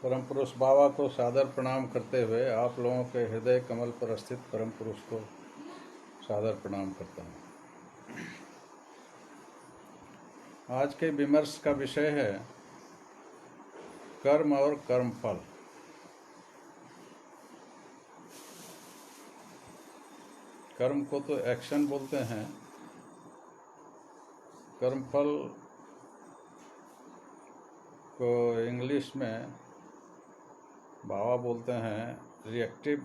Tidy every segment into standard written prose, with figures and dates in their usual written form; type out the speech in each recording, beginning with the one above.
परम पुरुष बाबा को सादर प्रणाम करते हुए आप लोगों के हृदय कमल पर स्थित परम पुरुष को सादर प्रणाम करता हूँ। आज के विमर्श का विषय है कर्म और कर्मफल। कर्म को तो एक्शन बोलते हैं, कर्मफल को इंग्लिश में बाबा बोलते हैं रिएक्टिव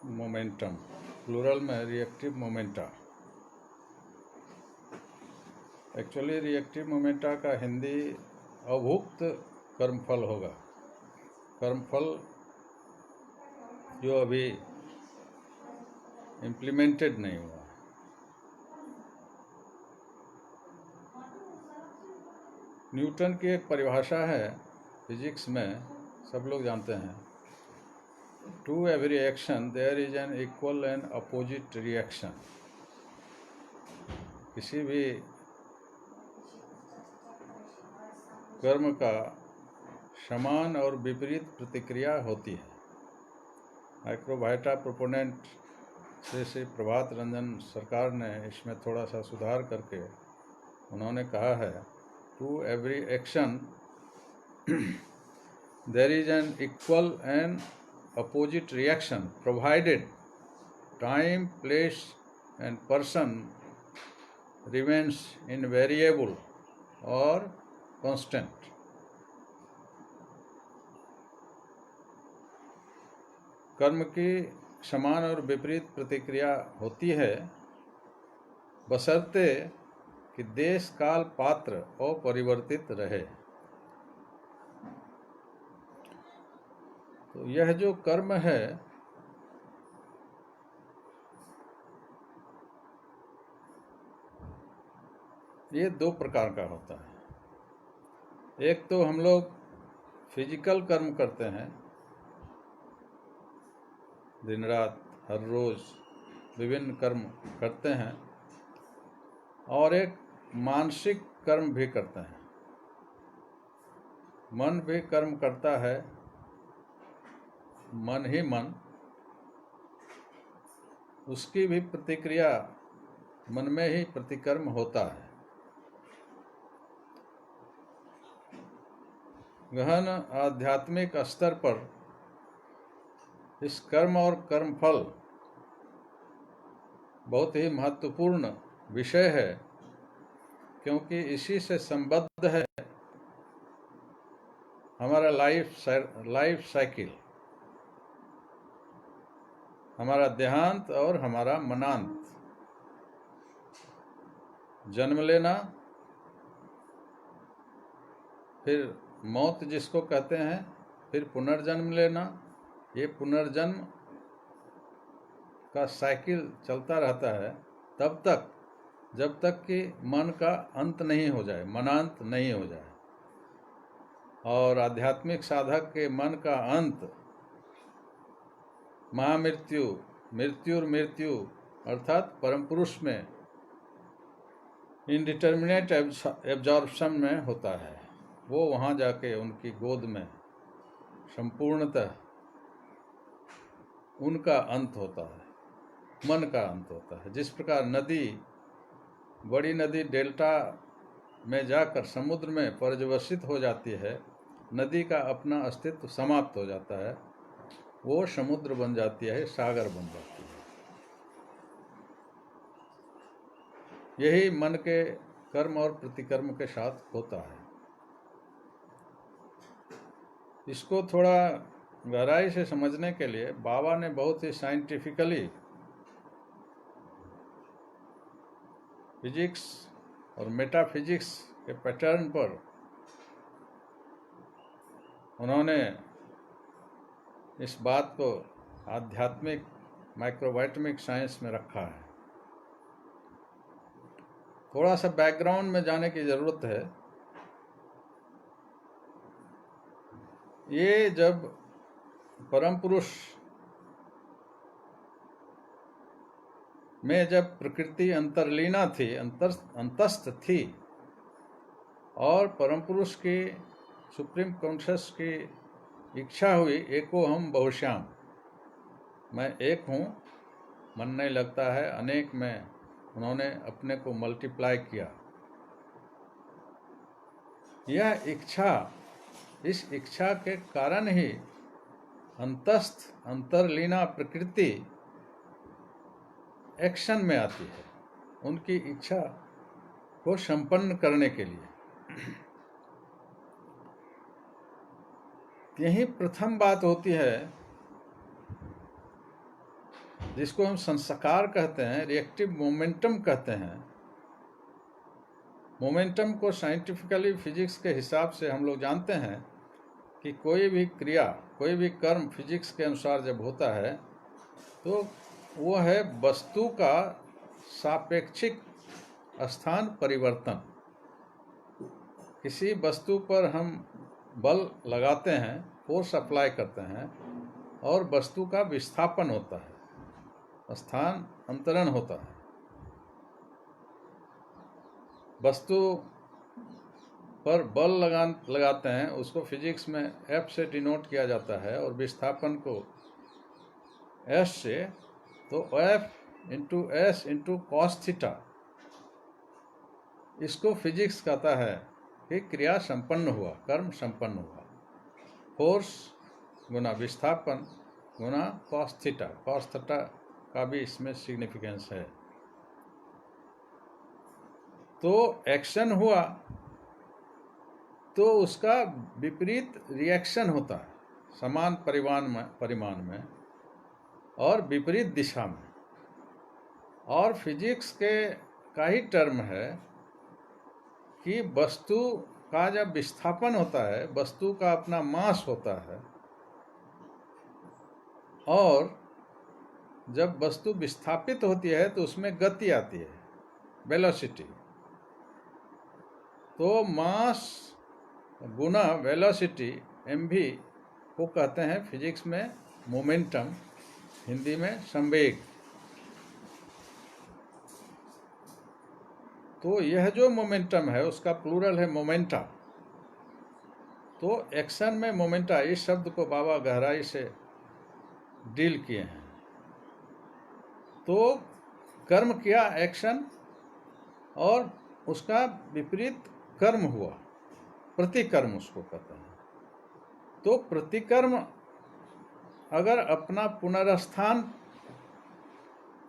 मोमेंटम, प्लूरल में reactive momenta. Actually reactive momenta का हिंदी अभुक्त कर्मफल होगा। कर्मफल जो अभी इम्प्लीमेंटेड नहीं हुआ। न्यूटन की एक परिभाषा है फिजिक्स में, सब लोग जानते हैं, to every action there is an equal and opposite reaction. किसी भी कर्म का समान और विपरीत प्रतिक्रिया होती है। माइक्रोबायोटा प्रोपोनेंट श्री प्रभात रंजन सरकार ने इसमें थोड़ा सा सुधार करके उन्होंने कहा है, to every action there is an equal and opposite reaction provided time, place and person remains invariable और कांस्टेंट। कर्म की समान और विपरीत प्रतिक्रिया होती है बशर्ते कि देश काल पात्र अपरिवर्तित रहे। तो यह जो कर्म है ये दो प्रकार का होता है। एक तो हम लोग फिजिकल कर्म करते हैं, दिन रात हर रोज विभिन्न कर्म करते हैं, और एक मानसिक कर्म भी करते हैं। मन भी कर्म करता है, मन ही मन, उसकी भी प्रतिक्रिया मन में ही प्रतिकर्म होता है। गहन आध्यात्मिक स्तर पर इस कर्म और कर्मफल बहुत ही महत्वपूर्ण विषय है, क्योंकि इसी से संबद्ध है हमारा लाइफ साइकिल, हमारा देहांत और हमारा मनांत। जन्म लेना, फिर मौत जिसको कहते हैं, फिर पुनर्जन्म लेना। ये पुनर्जन्म का साइकिल चलता रहता है तब तक जब तक कि मन का अंत नहीं हो जाए, मनांत नहीं हो जाए। और आध्यात्मिक साधक के मन का अंत महामृत्यु, मृत्यु अर्थात परम पुरुष में इनडिटर्मिनेट एब्जॉर्प्शन में होता है। वो वहाँ जाके उनकी गोद में संपूर्णतः उनका अंत होता है, मन का अंत होता है। जिस प्रकार नदी, बड़ी नदी डेल्टा में जाकर समुद्र में पर्यवसित हो जाती है, नदी का अपना अस्तित्व समाप्त हो जाता है, वो समुद्र बन जाती है, सागर बन जाती है। यही मन के कर्म और प्रतिकर्म के साथ होता है। इसको थोड़ा गहराई से समझने के लिए बाबा ने बहुत ही साइंटिफिकली फिजिक्स और मेटाफिजिक्स के पैटर्न पर उन्होंने इस बात को आध्यात्मिक माइक्रोबायोटमिक साइंस में रखा है। थोड़ा सा बैकग्राउंड में जाने की जरूरत है। ये जब परम पुरुष में जब प्रकृति अंतर्लीना थी, अंतस्थ थी, और परम पुरुष की सुप्रीम कॉन्शियस की इच्छा हुई एको हम बहुश्याम, मैं एक हूँ, मन नहीं लगता है अनेक में, उन्होंने अपने को मल्टीप्लाई किया। यह इच्छा, इस इच्छा के कारण ही अंतस्थ अंतर्लीना प्रकृति एक्शन में आती है, उनकी इच्छा को संपन्न करने के लिए। यही प्रथम बात होती है जिसको हम संस्कार कहते हैं, रिएक्टिव मोमेंटम कहते हैं। मोमेंटम को साइंटिफिकली फिजिक्स के हिसाब से हम लोग जानते हैं कि कोई भी क्रिया, कोई भी कर्म फिजिक्स के अनुसार जब होता है तो वो है वस्तु का सापेक्षिक स्थान परिवर्तन। किसी वस्तु पर हम बल लगाते हैं, फोर्स अप्लाई करते हैं, और वस्तु का विस्थापन होता है, स्थान अंतरण होता है। वस्तु पर बल लगाते हैं, उसको फिजिक्स में F से डिनोट किया जाता है, और विस्थापन को S से, तो F into S into cos theta. इसको फिजिक्स कहता है कि क्रिया संपन्न हुआ, कर्म संपन्न हुआ। फोर्स गुना विस्थापन गुना कॉस थीटा। कॉस थीटा का भी इसमें सिग्निफिकेंस है। तो एक्शन हुआ तो उसका विपरीत रिएक्शन होता है, समान परिमाण में और विपरीत दिशा में। और फिजिक्स का ही टर्म है कि वस्तु का जब विस्थापन होता है, वस्तु का अपना मास होता है, और जब वस्तु विस्थापित होती है तो उसमें गति आती है, वेलोसिटी। तो मास गुना वेलोसिटी mv को कहते हैं फिजिक्स में मोमेंटम, हिंदी में संवेग। तो यह जो मोमेंटम है उसका प्लूरल है मोमेंटा। तो एक्शन में मोमेंटा, इस शब्द को बाबा गहराई से डील किए हैं। तो कर्म किया एक्शन, और उसका विपरीत कर्म हुआ, प्रतिकर्म उसको कहते हैं। तो प्रतिकर्म अगर अपना पुनर्स्थान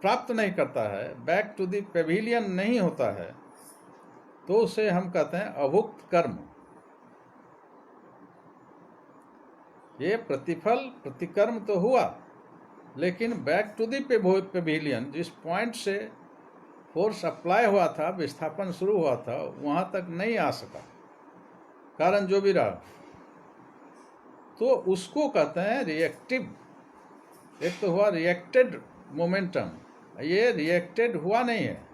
प्राप्त नहीं करता है, बैक टू द पेविलियन नहीं होता है, तो उसे हम कहते हैं अभुक्त कर्म। ये प्रतिकर्म तो हुआ, लेकिन बैक टू द पेविलियन, जिस पॉइंट से फोर्स अप्लाई हुआ था, विस्थापन शुरू हुआ था, वहां तक नहीं आ सका, कारण जो भी रहा, तो उसको कहते हैं रिएक्टिव। एक तो हुआ रिएक्टेड मोमेंटम, ये रिएक्टेड हुआ नहीं है,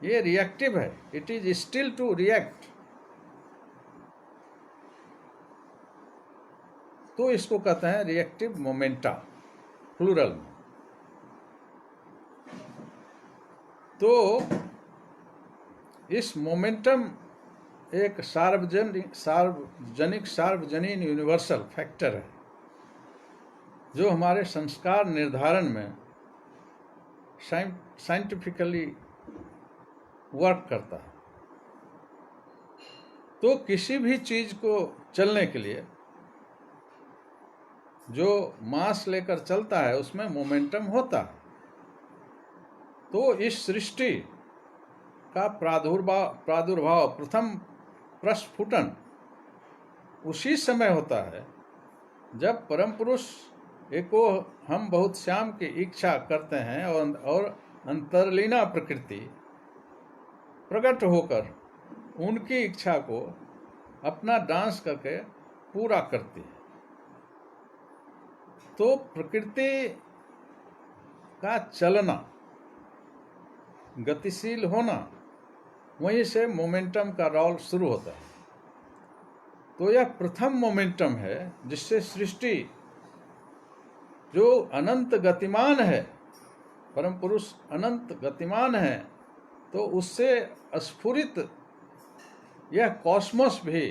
ये रिएक्टिव है, it is still to react. तो इसको कहते हैं रिएक्टिव मोमेंटा, प्लूरल में। तो इस मोमेंटम एक सार्वजनीन यूनिवर्सल फैक्टर है, जो हमारे संस्कार निर्धारण में साइंटिफिकली वर्क करता है। तो किसी भी चीज को चलने के लिए जो मास लेकर चलता है उसमें मोमेंटम होता है। तो इस सृष्टि का प्रादुर्भाव प्रथम प्रस्फुटन उसी समय होता है जब परम पुरुष एको हम बहुत श्याम की इच्छा करते हैं, और अंतर्लीना प्रकृति प्रकट होकर उनकी इच्छा को अपना डांस करके पूरा करती है। तो प्रकृति का चलना, गतिशील होना, वहीं से मोमेंटम का रोल शुरू होता है। तो यह प्रथम मोमेंटम है जिससे सृष्टि जो अनंत गतिमान है, परम पुरुष अनंत गतिमान है, तो उससे स्फुरित यह कॉस्मोस भी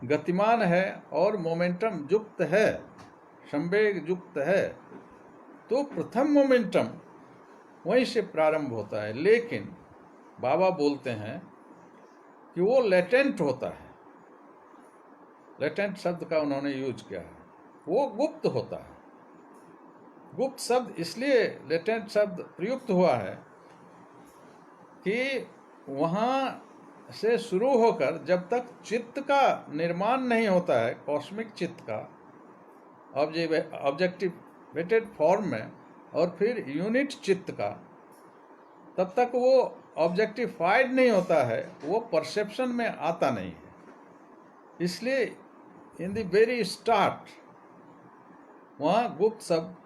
गतिमान है और मोमेंटम युक्त है, संवेग युक्त है, तो प्रथम मोमेंटम वहीं से प्रारंभ होता है। लेकिन बाबा बोलते हैं कि वो लेटेंट होता है। लेटेंट शब्द का उन्होंने यूज किया है, वो गुप्त होता है। गुप्त शब्द इसलिए लेटेंट शब्द प्रयुक्त हुआ है कि वहाँ से शुरू होकर जब तक चित्त का निर्माण नहीं होता है, कॉस्मिक चित्त का ऑब्जेक्टिवेटेड फॉर्म में, और फिर यूनिट चित्त का, तब तक वो ऑब्जेक्टिफाइड नहीं होता है, वो परसेप्शन में आता नहीं है। इसलिए इन द वेरी स्टार्ट वहाँ गुप्त शब्द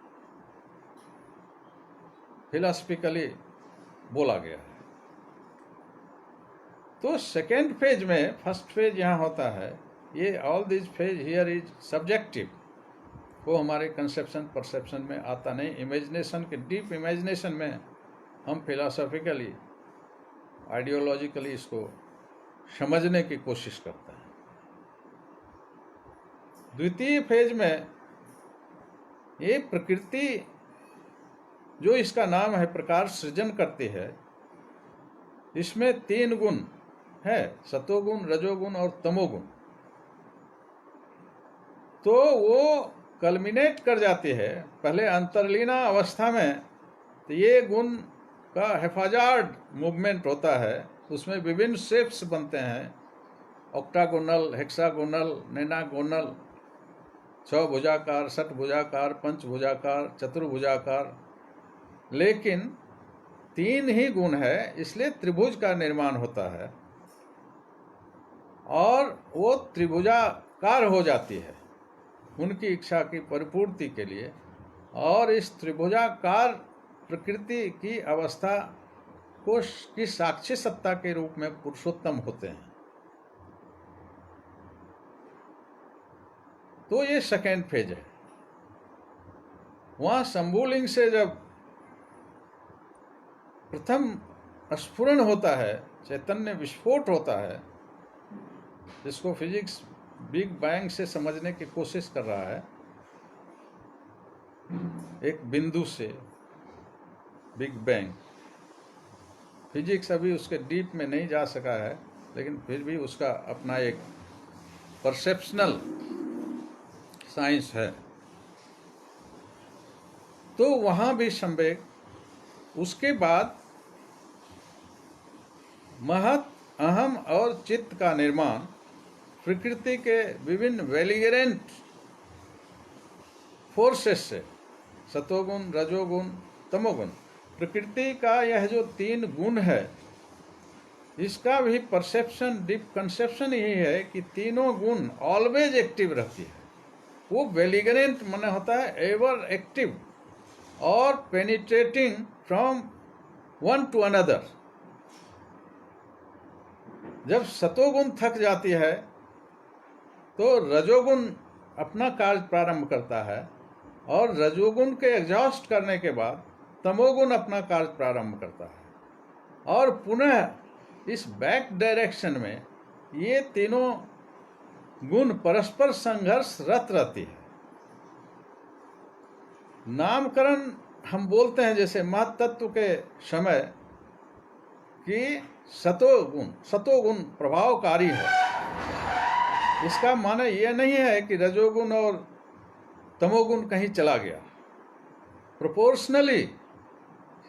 फिलॉसफिकली बोला गया है। तो सेकेंड फेज में, फर्स्ट फेज यहाँ होता है, ये all this phase here is subjective, वो हमारे कंसेप्शन परसेप्शन में आता नहीं। इमेजिनेशन के डीप इमेजिनेशन में हम फिलॉसफिकली आइडियोलॉजिकली इसको समझने की कोशिश करते हैं। द्वितीय फेज में ये प्रकृति जो इसका नाम है प्रकार सृजन करती है, इसमें 3 गुण है, सतोगुण, रजोगुण और तमोगुण। तो वो कल्मिनेट कर जाती है पहले अंतर्लीना अवस्था में, तो ये गुण का हेफाजार्ड मूवमेंट होता है, उसमें विभिन्न शेप्स बनते हैं, ऑक्टागोनल, हेक्सागोनल, नैनागोनल, 6 भुजाकार, 6 भुजाकार, 5 भुजाकार, चतुर्भुजाकार। लेकिन 3 ही गुण है, इसलिए त्रिभुज का निर्माण होता है और वो त्रिभुजाकार हो जाती है उनकी इच्छा की परिपूर्ति के लिए। और इस त्रिभुजाकार प्रकृति की अवस्था को की साक्षी सत्ता के रूप में पुरुषोत्तम होते हैं। तो ये सेकेंड फेज है। वहाँ शंभुलिंग से जब प्रथम स्फुरण होता है, चैतन्य विस्फोट होता है, जिसको फिजिक्स बिग बैंग से समझने की कोशिश कर रहा है, एक बिंदु से बिग बैंग। फिजिक्स अभी उसके डीप में नहीं जा सका है, लेकिन फिर भी उसका अपना एक परसेप्शनल साइंस है। तो वहाँ भी संवेग, उसके बाद महत, अहम और चित्त का निर्माण प्रकृति के विभिन्न वेलिगरेंट फोर्सेस से, सतोगुण, रजोगुण, तमोगुण। प्रकृति का यह जो 3 गुण है, इसका भी परसेप्शन, डीप कंसेप्शन यही है कि तीनों गुण ऑलवेज एक्टिव रहती है। वो वेलिगरेंट माने होता है एवर एक्टिव और penetrating from one two another. जब सतोगुण थक जाती है तो रजोगुण अपना कार्य प्रारंभ करता है, और रजोगुण के एग्जॉस्ट करने के बाद तमोगुण अपना कार्य प्रारंभ करता है, और पुनः इस बैक डायरेक्शन में ये तीनों गुण परस्पर संघर्षरत रहती है। नामकरण हम बोलते हैं जैसे महत्त्व के समय कि सतोगुण प्रभावकारी है। इसका माने यह नहीं है कि रजोगुण और तमोगुण कहीं चला गया। प्रोपोर्शनली,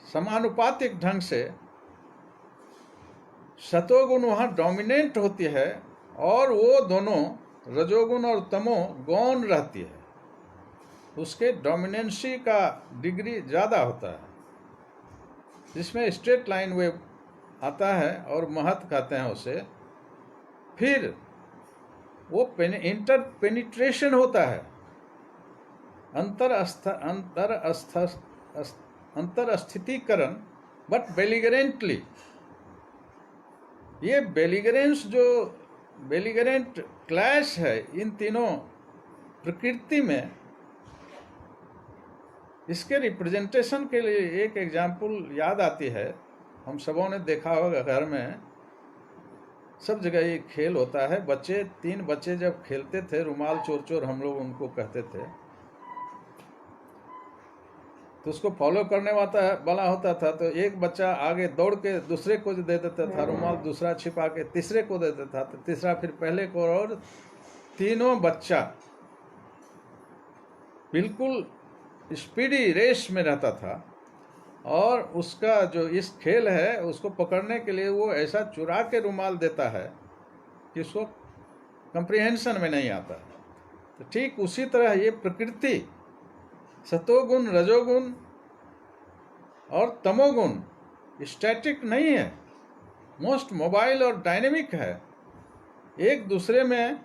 समानुपातिक ढंग से सतोगुण वहाँ डोमिनेंट होती है, और वो दोनों रजोगुण और तमो गौण रहती है। उसके डोमिनेंसी का डिग्री ज़्यादा होता है, जिसमें स्ट्रेट लाइन वेव आता है और महत कहते हैं उसे। फिर वो पेनिट्रेशन होता है, अंतर स्थितिकरण, बट बेलिगरेंटली। ये बेलिगरेंट क्लैश है इन तीनों प्रकृति में। इसके रिप्रेजेंटेशन के लिए एक एग्जाम्पल याद आती है, हम सबों ने देखा होगा घर में सब जगह ये खेल होता है। बच्चे 3 बच्चे जब खेलते थे, रुमाल चोर चोर हम लोग उनको कहते थे, तो उसको फॉलो करने वाला होता था। तो एक बच्चा आगे दौड़ के दूसरे को दे देता था रुमाल, दूसरा छिपा के तीसरे को दे देता था, तो तीसरा फिर पहले को, और तीनों बच्चा बिल्कुल स्पीडी रेस में रहता था। और उसका जो इस खेल है उसको पकड़ने के लिए वो ऐसा चुरा के रुमाल देता है कि उसको कंप्रिहेंशन में नहीं आता। तो ठीक उसी तरह ये प्रकृति सतोगुण, रजोगुण और तमोगुण स्टैटिक नहीं है, मोस्ट मोबाइल और डायनेमिक है। एक दूसरे में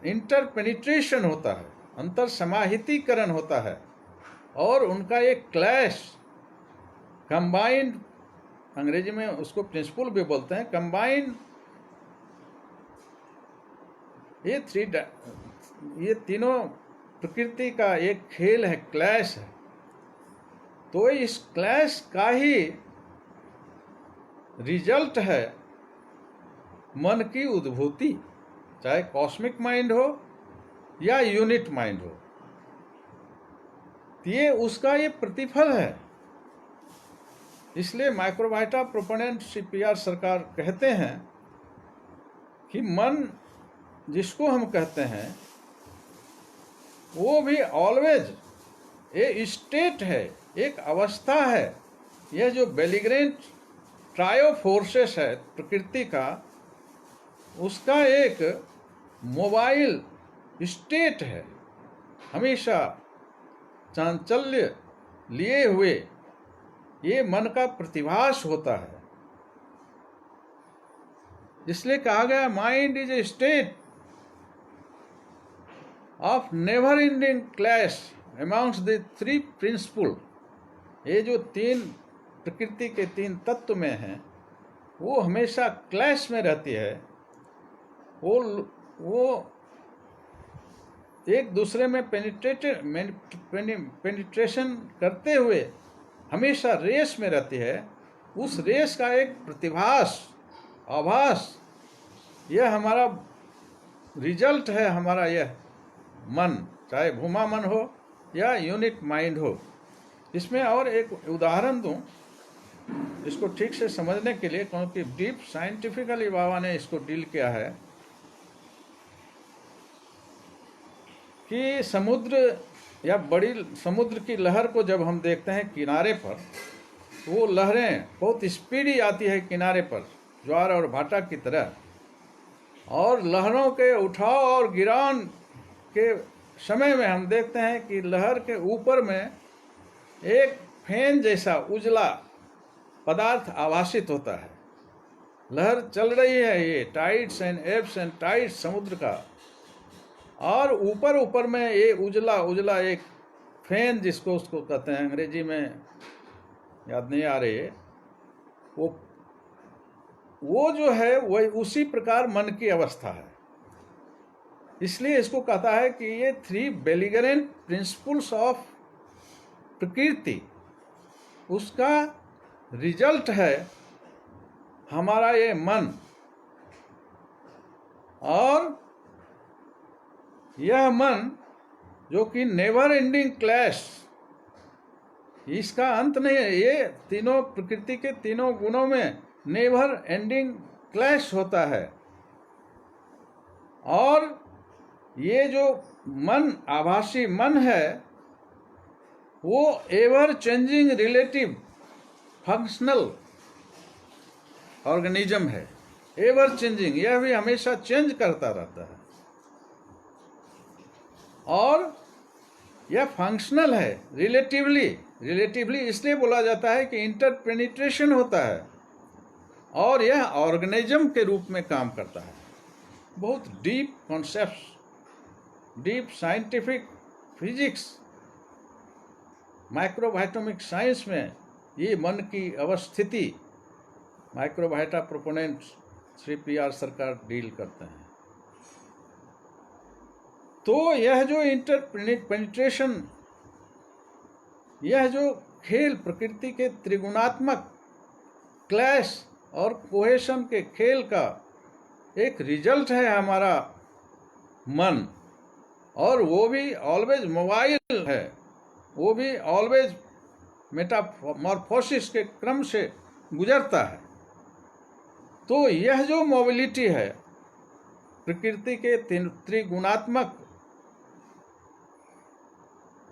इंटरपेनिट्रेशन होता है, अंतर समाहितीकरण होता है, और उनका एक क्लैश, कंबाइंड, अंग्रेजी में उसको प्रिंसिपल भी बोलते हैं, कंबाइंड, ये तीनों प्रकृति का एक खेल है, क्लैश है। तो इस क्लैश का ही रिजल्ट है मन की उद्भूति, चाहे कॉस्मिक माइंड हो या यूनिट माइंड हो, ये उसका ये प्रतिफल है। इसलिए माइक्रोबायोटा प्रोपोनेंट CPR सरकार कहते हैं कि मन जिसको हम कहते हैं वो भी ऑलवेज ए स्टेट है, एक अवस्था है। यह जो बेलिग्रेंट ट्रायो फोर्सेस है प्रकृति का, उसका एक मोबाइल स्टेट है, हमेशा चांचल्य लिए हुए ये मन का प्रतिभास होता है। इसलिए कहा गया mind is a state of never ending clash amongst the 3 principle. ये जो 3 प्रकृति के 3 तत्व में हैं, वो हमेशा क्लैश में रहती है। वो एक दूसरे में पेनिट्रेशन करते हुए हमेशा रेस में रहती है। उस रेस का एक प्रतिभास, आभास, यह हमारा रिजल्ट है, हमारा यह मन, चाहे भूमा मन हो या यूनिट माइंड हो। इसमें और एक उदाहरण दूं इसको ठीक से समझने के लिए, क्योंकि डीप साइंटिफिकली बाबा ने इसको डील किया है कि समुद्र या बड़ी समुद्र की लहर को जब हम देखते हैं किनारे पर, तो वो लहरें बहुत स्पीडी आती है किनारे पर, ज्वार और भाटा की तरह। और लहरों के उठाव और गिरान के समय में हम देखते हैं कि लहर के ऊपर में एक फेन जैसा उजला पदार्थ आभासित होता है। लहर चल रही है, ये tides and abs and tides समुद्र का, और ऊपर ऊपर में ये उजला उजला एक फैन, जिसको उसको कहते हैं, अंग्रेजी में याद नहीं आ रही है, वो जो है वही उसी प्रकार मन की अवस्था है। इसलिए इसको कहता है कि ये 3 बेलिगरेंट प्रिंसिपल्स ऑफ प्रकृति, उसका रिजल्ट है हमारा ये मन। और यह मन जो कि नेवर एंडिंग क्लैश, इसका अंत नहीं है। ये तीनों प्रकृति के 3 गुणों में नेवर एंडिंग क्लैश होता है। और ये जो मन, आभासी मन है, वो ever changing relative functional organism है। एवर चेंजिंग, यह भी हमेशा चेंज करता रहता है। और यह फंक्शनल है, रिलेटिवली इसलिए बोला जाता है कि इंटरपेनिट्रेशन होता है, और यह ऑर्गेनिज्म के रूप में काम करता है। बहुत deep concepts, deep scientific physics, माइक्रोबायोटोमिक साइंस में ये मन की अवस्थिति माइक्रोबायोटा प्रोपोनेंट CPR सरकार डील करते हैं। तो यह जो इंटरपेनिट्रेशन, यह जो खेल प्रकृति के त्रिगुणात्मक क्लैश और कोहेशन के खेल का एक रिजल्ट है हमारा मन, और वो भी ऑलवेज मोबाइल है, वो भी ऑलवेज मेटामॉर्फोसिस के क्रम से गुजरता है। तो यह जो मोबिलिटी है, प्रकृति के त्रिगुणात्मक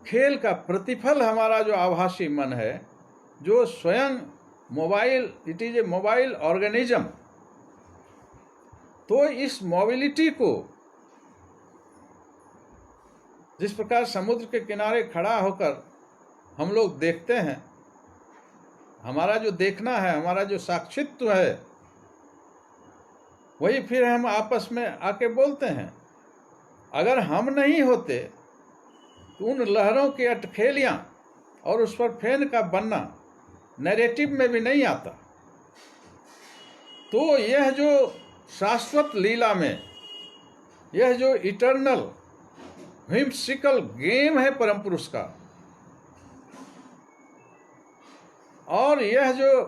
खेल का प्रतिफल हमारा जो आभासी मन है, जो स्वयं mobile, it is A mobile organism. तो इस मोबिलिटी को जिस प्रकार समुद्र के किनारे खड़ा होकर हम लोग देखते हैं, हमारा जो देखना है, हमारा जो साक्षित्व है, वही फिर हम आपस में आके बोलते हैं। अगर हम नहीं होते तो उन लहरों की अटखेलियां और उस पर फैन का बनना नैरेटिव में भी नहीं आता। तो यह जो शाश्वत लीला में, यह जो इटर्नल व्हिम्सिकल गेम है परम पुरुष का, और यह जो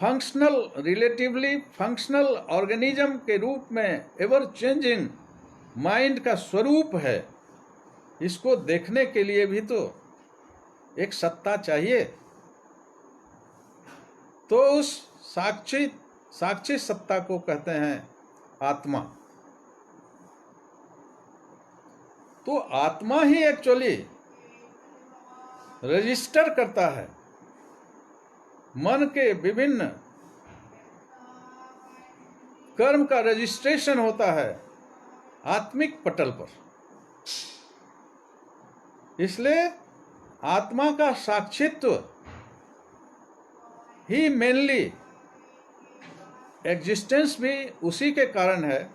फंक्शनल, रिलेटिवली फंक्शनल ऑर्गेनिज्म के रूप में एवर चेंजिंग माइंड का स्वरूप है, इसको देखने के लिए भी तो एक सत्ता चाहिए। तो उस साक्षी सत्ता को कहते हैं आत्मा। तो आत्मा ही एक्चुअली रजिस्टर करता है, मन के विभिन्न कर्म का रजिस्ट्रेशन होता है आत्मिक पटल पर। इसलिए आत्मा का साक्षित्व ही मेनली एग्जिस्टेंस भी उसी के कारण है।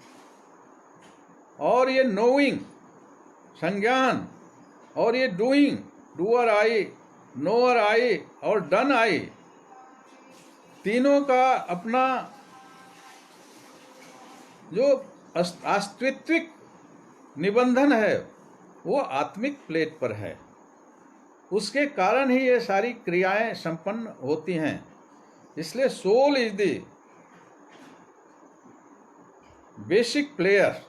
और ये नोइंग, संज्ञान, और ये डूइंग, डूअर आई, नोअर आई और डन आई, तीनों का अपना जो अस्तित्विक निबंधन है वो आत्मिक प्लेट पर है। उसके कारण ही ये सारी क्रियाएं संपन्न होती हैं। इसलिए soul is the basic player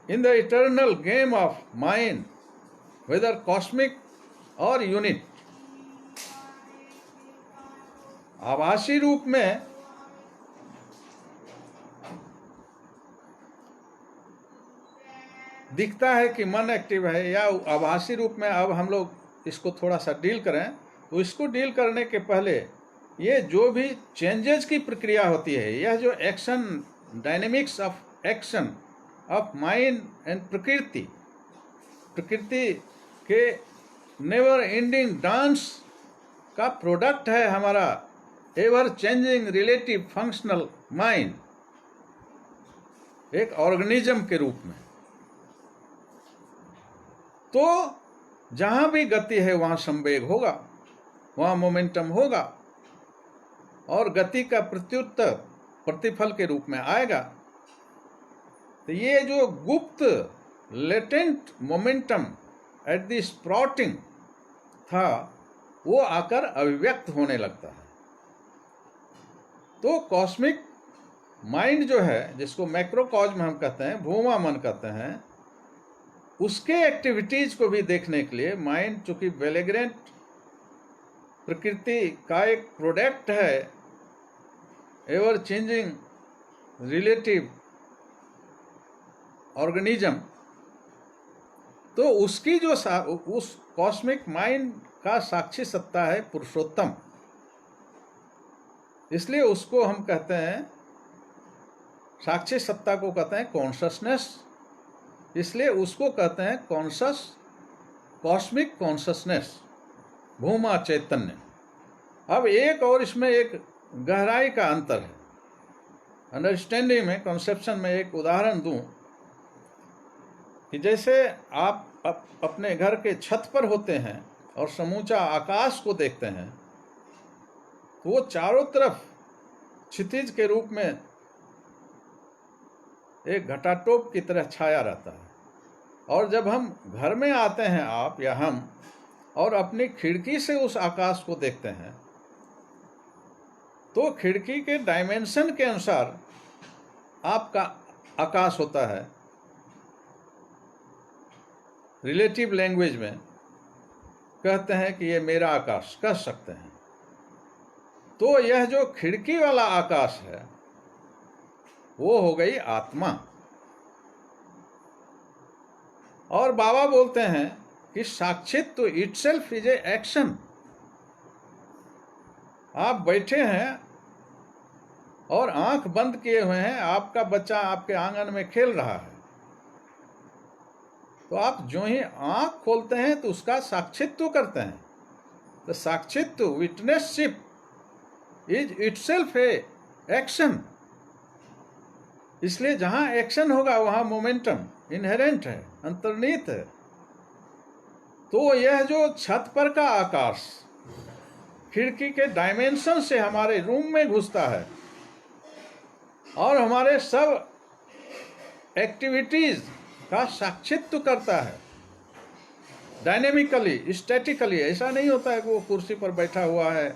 in the eternal game of mind, whether cosmic और यूनिट। आभासी रूप में दिखता है कि मन एक्टिव है, या आभासी रूप में अब हम लोग इसको थोड़ा सा डील करें, तो इसको डील करने के पहले ये जो भी चेंजेस की प्रक्रिया होती है, यह जो action, dynamics of action of mind and प्रकृति के नेवर एंडिंग डांस का प्रोडक्ट है हमारा ever changing relative functional mind, एक ऑर्गेनिज्म के रूप में। तो जहां भी गति है वहां संवेग होगा, वहां मोमेंटम होगा, और गति का प्रत्युत्तर प्रतिफल के रूप में आएगा। तो ये जो गुप्त latent momentum at the sprouting था, वो आकर अभिव्यक्त होने लगता है। तो कॉस्मिक माइंड जो है, जिसको मैक्रोकॉस्म हम कहते हैं, भूमा मन कहते हैं, उसके एक्टिविटीज को भी देखने के लिए माइंड, चूंकि वेलेग्रेंट प्रकृति का एक प्रोडक्ट है, एवर चेंजिंग रिलेटिव ऑर्गेनिज्म, तो उसकी जो उस कॉस्मिक माइंड का साक्षी सत्ता है पुरुषोत्तम। इसलिए उसको हम कहते हैं, साक्षी सत्ता को कहते हैं कॉन्शसनेस। इसलिए उसको कहते हैं कॉन्शस, कॉस्मिक कॉन्शसनेस, भूमा चैतन्य। अब एक और इसमें एक गहराई का अंतर है। अंडरस्टैंडिंग में, कॉन्सेप्शन में एक उदाहरण दूं कि जैसे आप अपने घर के छत पर होते हैं और समूचा आकाश को देखते हैं, तो वो चारों तरफ क्षितिज के रूप में एक घटाटोप की तरह छाया रहता है। और जब हम घर में आते हैं, आप या हम, और अपनी खिड़की से उस आकाश को देखते हैं, तो खिड़की के डायमेंशन के अनुसार आपका आकाश होता है। रिलेटिव लैंग्वेज में कहते हैं कि ये मेरा आकाश, कह सकते हैं। तो यह जो खिड़की वाला आकाश है वो हो गई आत्मा। और बाबा बोलते हैं कि साक्षित्व इटसेल्फ इज ए एक्शन। आप बैठे हैं और आंख बंद किए हुए हैं, आपका बच्चा आपके आंगन में खेल रहा है, तो आप जो ही आंख खोलते हैं तो उसका साक्षित्व करते हैं। तो साक्षित्व, विटनेसशिप इज इटसेल्फ ए एक्शन। इसलिए जहां एक्शन होगा वहां मोमेंटम इनहेरेंट है, अंतर्निहित है। तो यह जो छत पर का आकाश खिड़की के डायमेंशन से हमारे रूम में घुसता है और हमारे सब एक्टिविटीज का साक्षित्व करता है डायनेमिकली, स्टैटिकली। ऐसा नहीं होता है कि वो कुर्सी पर बैठा हुआ है।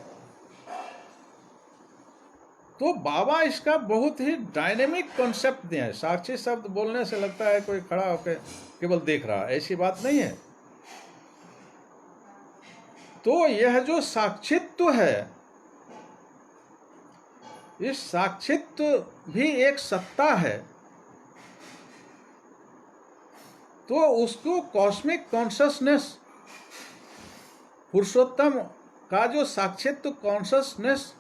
तो बाबा इसका बहुत ही डायनेमिक कॉन्सेप्ट दिया है। साक्षी शब्द बोलने से लगता है कोई खड़ा होकर केवल देख रहा है, ऐसी बात नहीं है। तो यह जो साक्षित्व है, इस साक्षित्व भी एक सत्ता है। तो उसको कॉस्मिक कॉन्शसनेस, पुरुषोत्तम का जो साक्षित्व कॉन्शसनेस,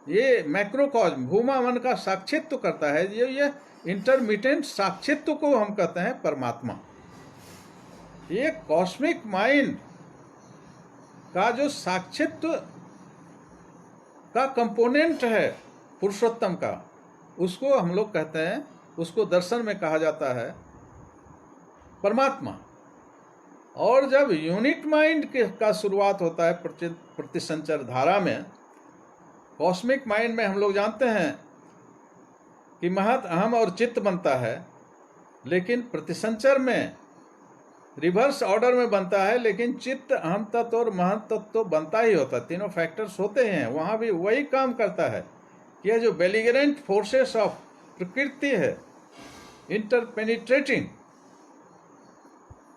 ये मैक्रोकॉस्म भूमा मन का साक्षित्व करता है, ये इंटरमिटेंट साक्षित्व को हम कहते हैं परमात्मा। ये कॉस्मिक माइंड का जो साक्षित्व का कंपोनेंट है पुरुषोत्तम का, उसको हम लोग कहते हैं, उसको दर्शन में कहा जाता है परमात्मा। और जब यूनिट माइंड का शुरुआत होता है प्रतिसंचर धारा में, कॉस्मिक माइंड में हम लोग जानते हैं कि महत, अहम और चित्त बनता है, लेकिन प्रतिसंचर में रिवर्स ऑर्डर में बनता है, लेकिन चित्त, अहम तत्व और महत तत्व तो बनता ही होता है, तीनों फैक्टर्स होते हैं। वहाँ भी वही काम करता है कि यह जो बेलिगरेंट फोर्सेस ऑफ प्रकृति है इंटरपेनिट्रेटिंग,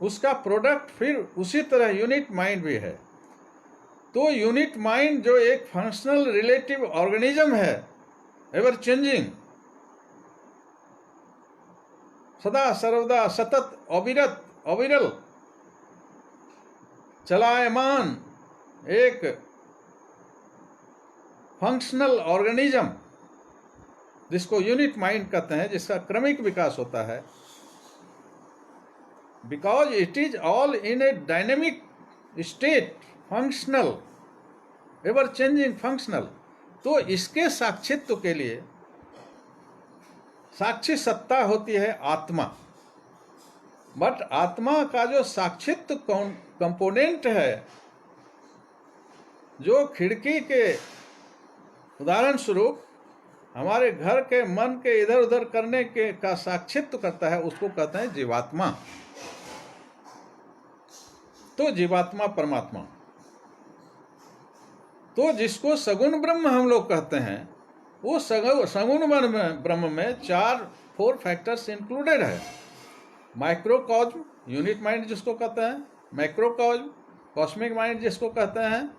उसका प्रोडक्ट फिर उसी तरह यूनिट माइंड भी है। तो यूनिट माइंड जो एक फंक्शनल रिलेटिव ऑर्गेनिज्म है, एवर चेंजिंग, सदा सर्वदा सतत अविरल चलायमान एक फंक्शनल ऑर्गेनिज्म, जिसको यूनिट माइंड कहते हैं, जिसका क्रमिक विकास होता है, because it is all in A dynamic state, functional, ever changing functional. तो इसके साक्षित्व के लिए साक्षी सत्ता होती है आत्मा। बट आत्मा का जो साक्षित्व कंपोनेंट है, जो खिड़की के उदाहरण स्वरूप हमारे घर के मन के इधर उधर करने के का साक्षित्व करता है, उसको कहते हैं जीवात्मा। तो जीवात्मा परमात्मा, तो जिसको सगुण ब्रह्म हम लोग कहते हैं, वो सगुण ब्रह्म में 4 फैक्टर्स इंक्लूडेड है। माइक्रोकॉस्म, यूनिट माइंड जिसको कहते हैं, मैक्रोकॉस्म, कॉस्मिक माइंड जिसको कहते हैं,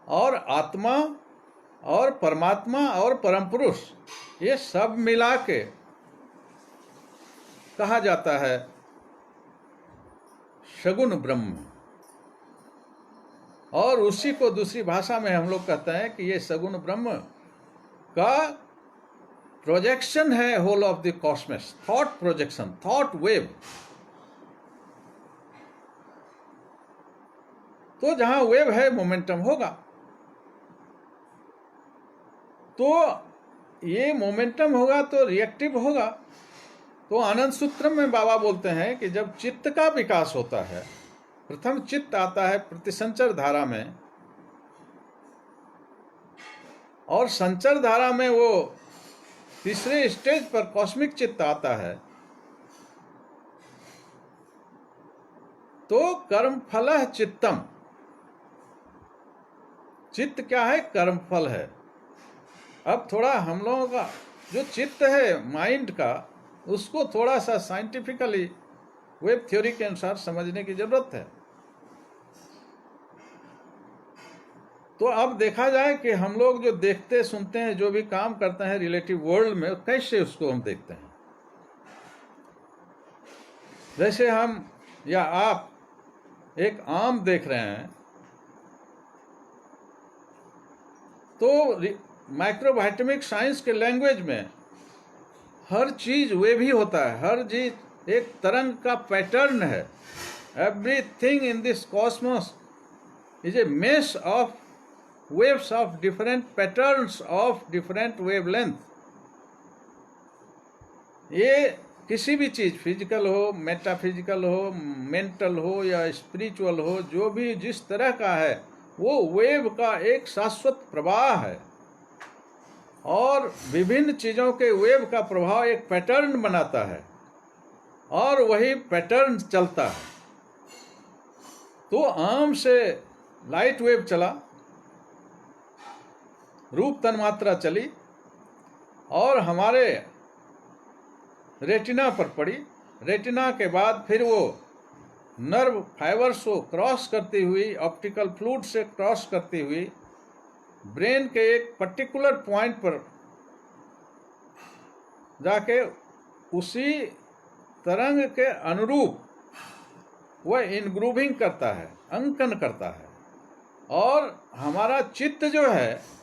और आत्मा और परमात्मा और परम पुरुष, ये सब मिला के कहा जाता है सगुण ब्रह्म। और उसी को दूसरी भाषा में हम लोग कहते हैं कि ये सगुण ब्रह्म का प्रोजेक्शन है whole of the cosmos, thought projection, thought wave. तो जहां वेव है मोमेंटम होगा। तो ये मोमेंटम होगा तो रिएक्टिव होगा। तो आनंद सूत्र में बाबा बोलते हैं कि जब चित्त का विकास होता है, प्रथम चित्त आता है प्रतिसंचर धारा में, और संचर धारा में वो तीसरे स्टेज पर कॉस्मिक चित्त आता है। तो कर्मफल चित्तम, चित्त क्या है? कर्मफल है। अब थोड़ा हम लोगों का जो चित्त है माइंड का, उसको थोड़ा सा साइंटिफिकली वेब थ्योरी के अनुसार समझने की जरूरत है। तो अब देखा जाए कि हम लोग जो देखते सुनते हैं, जो भी काम करते हैं रिलेटिव वर्ल्ड में, कैसे उसको हम देखते हैं। जैसे हम या आप एक आम देख रहे हैं, तो माइक्रोबायोटमिक साइंस के लैंग्वेज में हर चीज वे भी होता है, हर चीज एक तरंग का पैटर्न है। Everything in this Cosmos is a mesh of waves of different patterns of different wavelength। ये किसी भी चीज, फिजिकल हो, मेटाफिजिकल हो, मेंटल हो या स्पिरिचुअल हो, जो भी जिस तरह का है, वो वेव का एक शाश्वत प्रवाह है। और विभिन्न चीजों के वेव का प्रभाव एक पैटर्न बनाता है और वही पैटर्न चलता है। तो आम से लाइट वेव चला, रूप तन्मात्रा चली और हमारे रेटिना पर पड़ी। रेटिना के बाद फिर वो नर्व फाइबर्स को क्रॉस करती हुई, ऑप्टिकल फ्लूइड से क्रॉस करती हुई ब्रेन के एक पर्टिकुलर पॉइंट पर जाके उसी तरंग के अनुरूप वह इनग्रूविंग करता है, अंकन करता है। और हमारा चित्त जो है,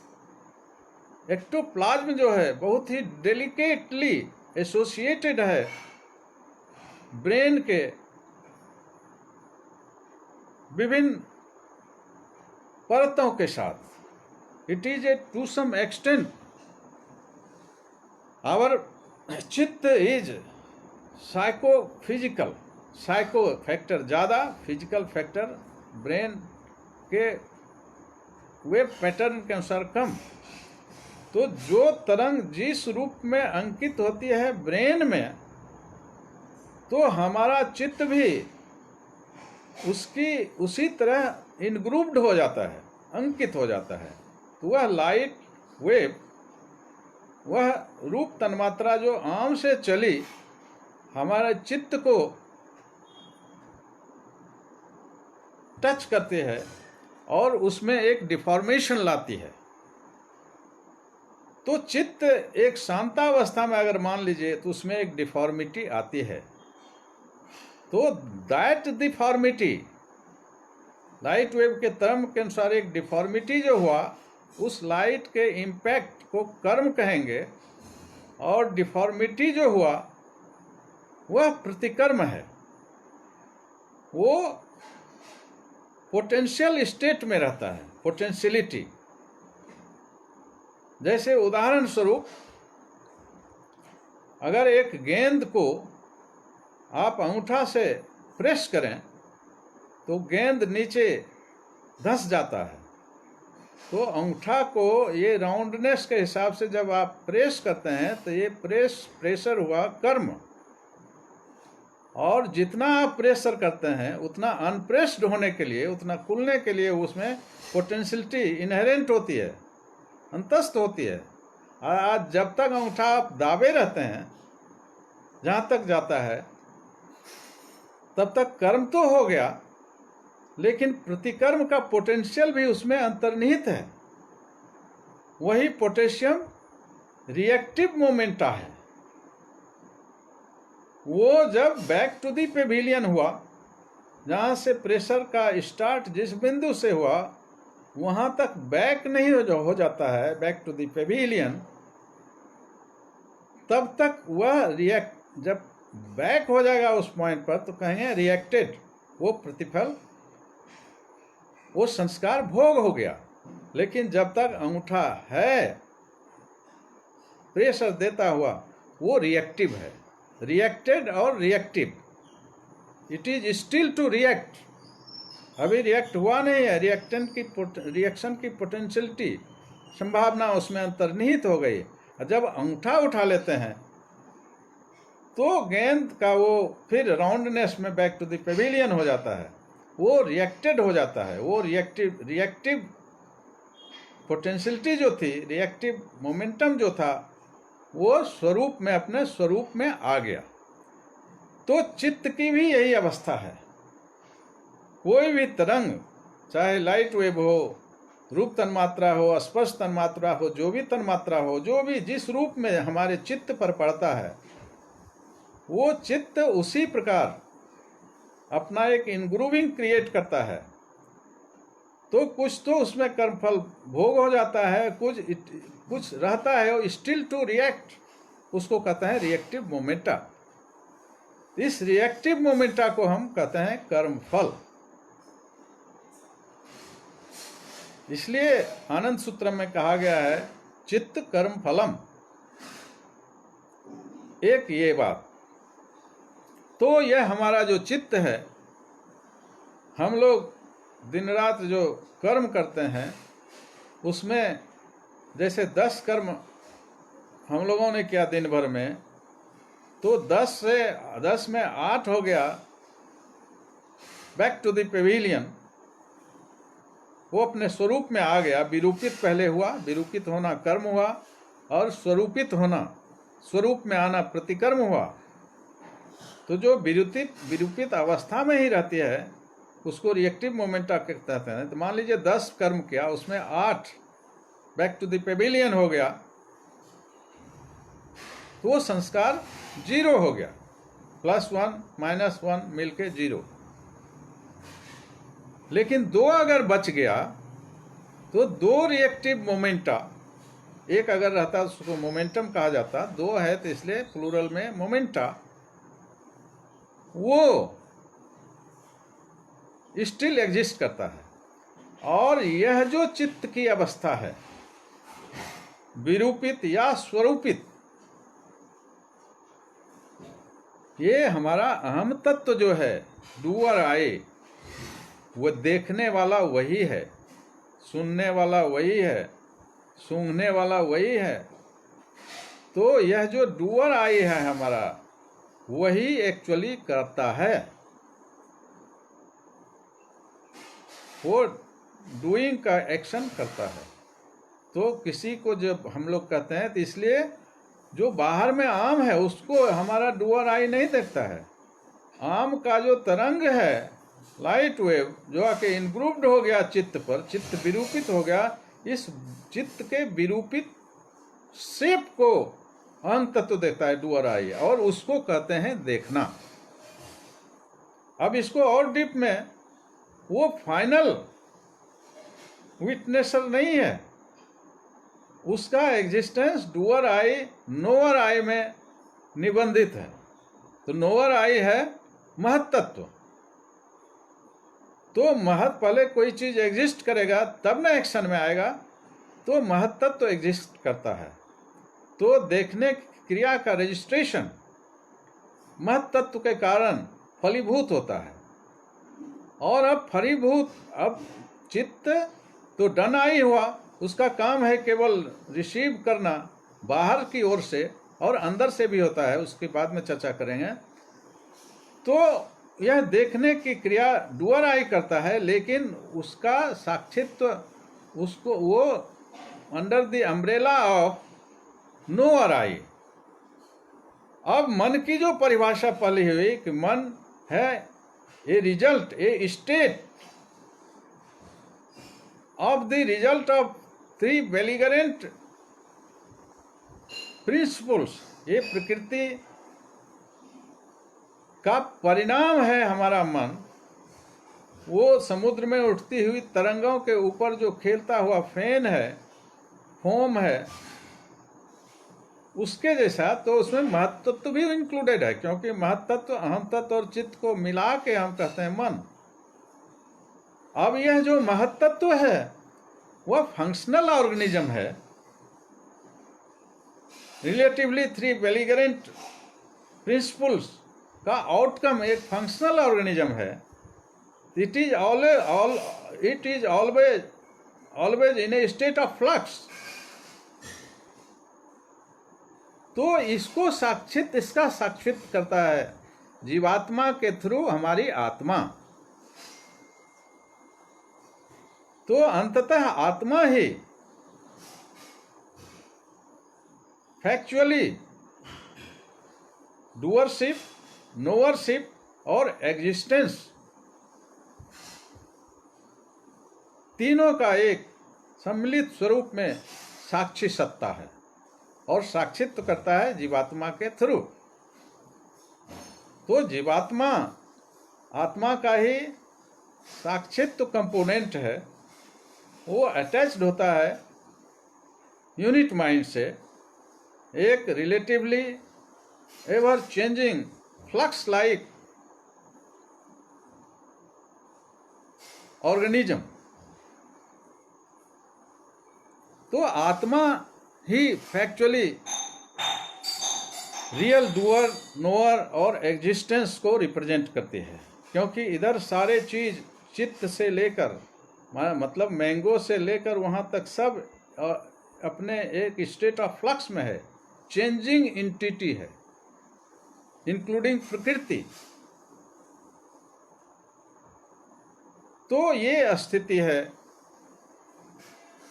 एक्टोप्लाज्म जो है, बहुत ही डेलिकेटली एसोसिएटेड है ब्रेन के विभिन्न परतों के साथ। It is a to some extent our chitta is psychophysical, psycho factor ज़्यादा, फिजिकल फैक्टर ब्रेन के वेव पैटर्न के अनुसार कम। तो जो तरंग जिस रूप में अंकित होती है ब्रेन में, तो हमारा चित्त भी उसी तरह इनग्रूव्ड हो जाता है, अंकित हो जाता है। तो वह लाइट वेव, वह रूप तन्मात्रा जो आम से चली, हमारे चित्त को टच करती है और उसमें एक डिफॉर्मेशन लाती है। तो चित्त एक शांतावस्था में अगर मान लीजिए, तो उसमें एक डिफॉर्मिटी आती है। तो दैट डिफॉर्मिटी, लाइट वेव के तरंग के अनुसार एक डिफॉर्मिटी जो हुआ, उस लाइट के इम्पैक्ट को कर्म कहेंगे। और डिफॉर्मिटी जो हुआ वह प्रतिकर्म है। वो पोटेंशियल स्टेट में रहता है, पोटेंशियलिटी। जैसे उदाहरण स्वरूप, अगर एक गेंद को आप अंगूठा से प्रेस करें तो गेंद नीचे धंस जाता है। तो अंगूठा को ये राउंडनेस के हिसाब से जब आप प्रेस करते हैं, तो ये प्रेशर हुआ कर्म। और जितना आप प्रेशर करते हैं, उतना अनप्रेस्ड होने के लिए, उतना खुलने के लिए उसमें पोटेंशियलिटी इनहेरेंट होती है, अंतस्थ होती है। आज जब तक अंगूठा आप दाबे रहते हैं, जहाँ तक जाता है, तब तक कर्म तो हो गया, लेकिन प्रतिकर्म का पोटेंशियल भी उसमें अंतर्निहित है। वही पोटेशियम रिएक्टिव मोमेंटा है। वो जब बैक टू दी पेविलियन हुआ, जहाँ से प्रेशर का स्टार्ट जिस बिंदु से हुआ, वहाँ तक बैक नहीं हो जाता है, बैक टू दी पेविलियन, तब तक वह जब बैक हो जाएगा उस पॉइंट पर, तो कहेंगे रिएक्टेड, वो प्रतिफल, वो संस्कार भोग हो गया। लेकिन जब तक अंगूठा है प्रेशर देता हुआ, वो रिएक्टिव है। रिएक्टेड और reactive, it is still to react. अभी रिएक्ट हुआ नहीं है। रिएक्शन की पोटेंशियलिटी, संभावना उसमें अंतर्निहित हो गई। जब अंगूठा उठा लेते हैं तो गेंद का वो फिर राउंडनेस में बैक टू द पेविलियन हो जाता है, वो रिएक्टेड हो जाता है, वो रिएक्टिव पोटेंशियलिटी जो थी, रिएक्टिव मोमेंटम जो था, वो स्वरूप में, अपने स्वरूप में आ गया। तो चित्त की भी यही अवस्था है। कोई भी तरंग, चाहे लाइट वेव हो, रूप तन्मात्रा हो, स्पर्श तन्मात्रा हो, जो भी तन्मात्रा हो, जो भी जिस रूप में हमारे चित्त पर पड़ता है, वो चित्त उसी प्रकार अपना एक इनग्रूविंग क्रिएट करता है। तो कुछ तो उसमें कर्मफल भोग हो जाता है, कुछ रहता है स्टिल टू रिएक्ट, उसको कहते हैं रिएक्टिव मोमेंटा। इस रिएक्टिव मोमेंटा को हम कहते हैं कर्मफल। इसलिए आनंद सूत्र में कहा गया है चित्त कर्म फलम। एक ये बात, तो यह हमारा जो चित्त है, हम लोग दिन रात जो कर्म करते हैं, उसमें जैसे 10 कर्म हम लोगों ने किया दिन भर में, तो 10 में 8 हो गया बैक टू द पेविलियन, वो अपने स्वरूप में आ गया। विरूपित पहले हुआ, विरूपित होना कर्म हुआ, और स्वरूपित होना, स्वरूप में आना प्रतिकर्म हुआ। तो जो विरूपित अवस्था में ही रहती है, उसको रिएक्टिव मोमेंटा कहते हैं। तो मान लीजिए 10 कर्म किया, उसमें 8 बैक टू द पेविलियन हो गया, तो वो संस्कार 0 हो गया। +1 -1 मिलके 0। लेकिन 2 अगर बच गया तो 2 रिएक्टिव मोमेंटा, एक अगर रहता तो उसको मोमेंटम कहा जाता, 2 है तो इसलिए प्लूरल में मोमेंटा, वो स्टिल एग्जिस्ट करता है। और यह जो चित्त की अवस्था है, विरूपित या स्वरूपित, ये हमारा अहम तत्व जो है, डूअर आई, वो देखने वाला वही है, सुनने वाला वही है, सूंघने वाला वही है। तो यह जो डूअर आई है हमारा, वही एक्चुअली करता है, वो डूइंग का एक्शन करता है। तो किसी को जब हम लोग कहते हैं, तो इसलिए जो बाहर में आम है उसको हमारा डूअर आई नहीं देखता है। आम का जो तरंग है, लाइट वेव, जो आके इनग्रूव्ड हो गया चित्त पर, चित्त विरूपित हो गया, इस चित्त के विरूपित शेप को अहम तत्व देखता है डूअर आई, और उसको कहते हैं देखना। अब इसको और डीप में, वो फाइनल विटनेसर नहीं है, उसका एग्जिस्टेंस डूअर आई नोअर आई में निबंधित है। तो नोअर आई है महत्तत्व। तो पहले कोई चीज एग्जिस्ट करेगा तब ना एक्शन में आएगा, तो महत्तत्व एग्जिस्ट करता है। तो देखने क्रिया का रजिस्ट्रेशन महत्तत्व के कारण फलीभूत होता है। और अब चित्त तो डन आई हुआ, उसका काम है केवल रिसीव करना बाहर की ओर से, और अंदर से भी होता है, उसके बाद में चर्चा करेंगे। तो यह देखने की क्रिया डूअर आई करता है, लेकिन उसका साक्षित्व, उसको वो under the umbrella of knower I. अब मन की जो परिभाषा पहले हुई कि मन है a result, a state of the result of 3 belligerent principles, ये प्रकृति का परिणाम है हमारा मन। वो समुद्र में उठती हुई तरंगों के ऊपर जो खेलता हुआ फेन है, फोम है, उसके जैसा। तो उसमें महत्तत्व भी इंक्लूडेड है, क्योंकि महत्तत्व, अहम तत्व और चित्त को मिला के हम कहते हैं मन। अब यह जो महत्तत्व है वह फंक्शनल ऑर्गेनिज्म है। रिलेटिवली 3 बेलिगरेंट प्रिंसिपल्स का आउटकम एक फंक्शनल ऑर्गेनिज्म है। It is always in A state of flux. तो इसको साक्षित, इसका साक्षित करता है जीवात्मा के थ्रू हमारी आत्मा। तो अंततः आत्मा ही फैक्चुअली डूअरशिप, नोअरशिप और एग्जिस्टेंस तीनों का एक सम्मिलित स्वरूप में साक्षी सत्ता है और साक्षित्व करता है जीवात्मा के थ्रू। तो जीवात्मा आत्मा का ही साक्षित्व कंपोनेंट है, वो अटैच्ड होता है यूनिट माइंड से एक relatively ever changing flux like organism. तो आत्मा ही फैक्चुअली रियल डूअर, नोअर और एग्जिस्टेंस को रिप्रेजेंट करती है, क्योंकि इधर सारे चीज चित्त से लेकर मतलब मैंगो से लेकर वहां तक सब अपने एक स्टेट ऑफ फ्लक्स में है, चेंजिंग एंटिटी है, इंक्लूडिंग प्रकृति। तो ये स्थिति है।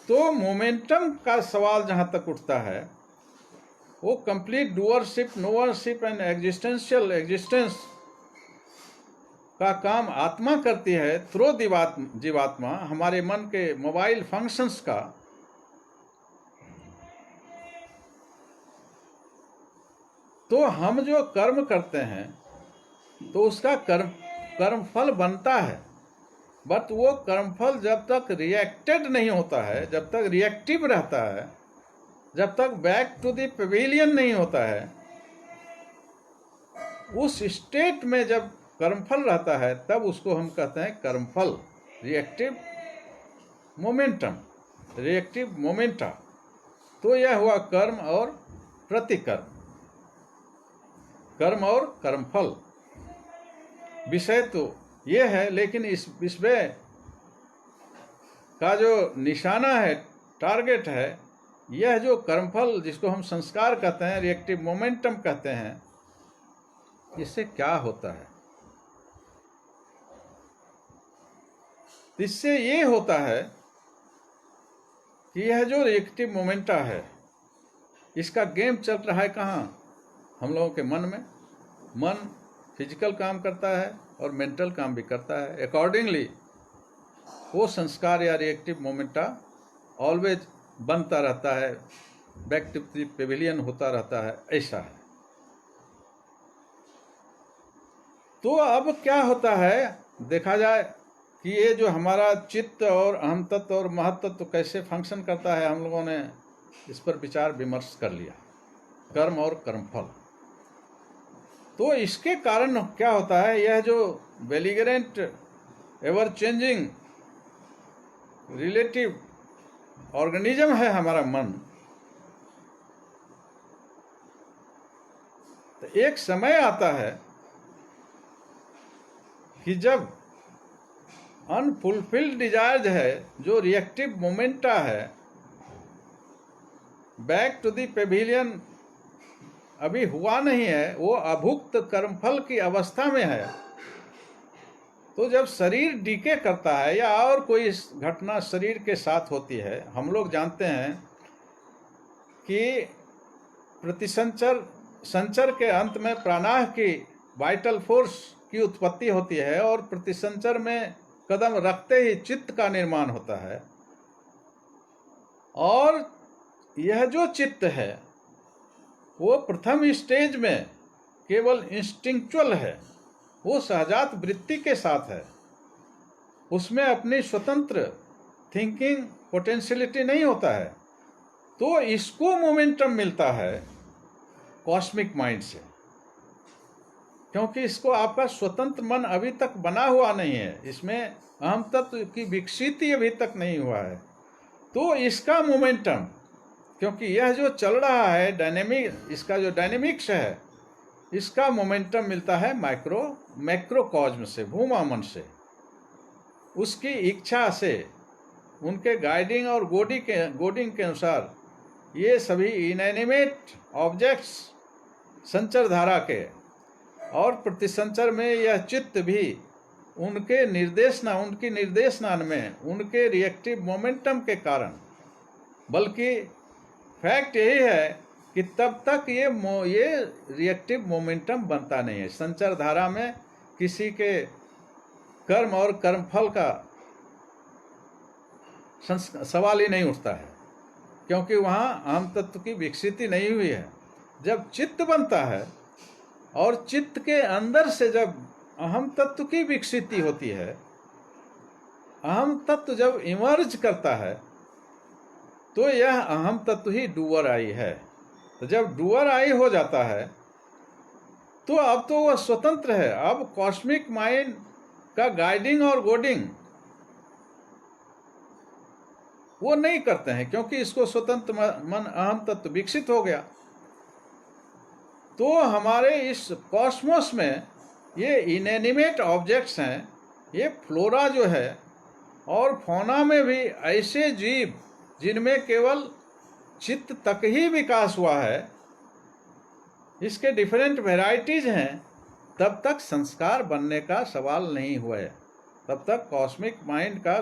तो मोमेंटम का सवाल जहां तक उठता है, वो complete doership, knowership and existential existence का काम आत्मा करती है थ्रू जीवात्मा, हमारे मन के मोबाइल फंक्शंस का। तो हम जो कर्म करते हैं तो उसका कर्मफल बनता है, बट वो कर्मफल जब तक रिएक्टेड नहीं होता है, जब तक रिएक्टिव रहता है, जब तक बैक टू द पेविलियन नहीं होता है, उस स्टेट में जब कर्मफल रहता है तब उसको हम कहते हैं कर्मफल, रिएक्टिव मोमेंटम, रिएक्टिव मोमेंटा। तो यह हुआ कर्म और प्रतिकर्म, कर्म और कर्मफल। विषय तो ये है, लेकिन इस विषय का जो निशाना है, टारगेट है, यह जो कर्मफल जिसको हम संस्कार कहते हैं, रिएक्टिव मोमेंटम कहते हैं, इससे क्या होता है? इससे ये होता है कि यह जो रिएक्टिव मोमेंटा है, इसका गेम चल रहा है कहाँ? हम लोगों के मन में। मन फिजिकल काम करता है और मेंटल काम भी करता है। अकॉर्डिंगली वो संस्कार या रिएक्टिव मोमेंटा ऑलवेज बनता रहता है, बैक टू द पेविलियन होता रहता है, ऐसा है। तो अब क्या होता है, देखा जाए कि ये जो हमारा चित्त और अहम तत्व और महत्त्व कैसे फंक्शन करता है, हम लोगों ने इस पर विचार विमर्श कर लिया, कर्म और कर्मफल। तो इसके कारण क्या होता है, यह जो बेलिगरेंट एवर चेंजिंग रिलेटिव ऑर्गेनिज्म है हमारा मन, तो एक समय आता है कि जब अनफुलफिल्ड डिजायर्स है, जो रिएक्टिव मोमेंटा है, बैक टू द पेविलियन अभी हुआ नहीं है, वो अभुक्त कर्मफल की अवस्था में है। तो जब शरीर डीके करता है या और कोई घटना शरीर के साथ होती है, हम लोग जानते हैं कि संचर के अंत में प्राणाह की वाइटल फोर्स की उत्पत्ति होती है और प्रतिसंचर में कदम रखते ही चित्त का निर्माण होता है। और यह जो चित्त है वो प्रथम स्टेज में केवल इंस्टिंक्चुअल है, वो सहजात वृत्ति के साथ है, उसमें अपनी स्वतंत्र थिंकिंग पोटेंशियलिटी नहीं होता है। तो इसको मोमेंटम मिलता है कॉस्मिक माइंड से, क्योंकि इसको आपका स्वतंत्र मन अभी तक बना हुआ नहीं है, इसमें अहम तत्व की विकसिति अभी तक नहीं हुआ है। तो इसका मोमेंटम, क्योंकि यह जो चल रहा है डायनेमिक, इसका जो डायनेमिक्स है, इसका मोमेंटम मिलता है मैक्रोकॉस्म से, भूमा मन से, उसकी इच्छा से, उनके गाइडिंग और गोडिंग के अनुसार ये सभी इनएनिमेट ऑब्जेक्ट्स संचर धारा के और प्रतिसंचर में यह चित्त भी उनकी निर्देशना में उनके रिएक्टिव मोमेंटम के कारण, बल्कि फैक्ट यही है कि तब तक ये रिएक्टिव मोमेंटम बनता नहीं है। संचर धारा में किसी के कर्म और कर्मफल का सवाल ही नहीं उठता है, क्योंकि वहाँ अहम तत्व की विकसिति नहीं हुई है। जब चित्त बनता है और चित्त के अंदर से जब अहम तत्व की विकसिति होती है, अहम तत्व जब इमर्ज करता है, तो यह अहम तत्व ही डूअर आई है। तो जब डूअर आई हो जाता है, तो अब तो वह स्वतंत्र है। अब कॉस्मिक माइंड का गाइडिंग और गोडिंग वो नहीं करते हैं, क्योंकि इसको स्वतंत्र मन अहम तत्व विकसित हो गया। तो हमारे इस कॉस्मोस में ये इनएनिमेट ऑब्जेक्ट्स हैं, ये फ्लोरा जो है, और फौना में भी ऐसे जीव जिनमें केवल चित्त तक ही विकास हुआ है, इसके डिफरेंट वैरायटीज हैं, तब तक संस्कार बनने का सवाल नहीं हुआ है। तब तक कॉस्मिक माइंड का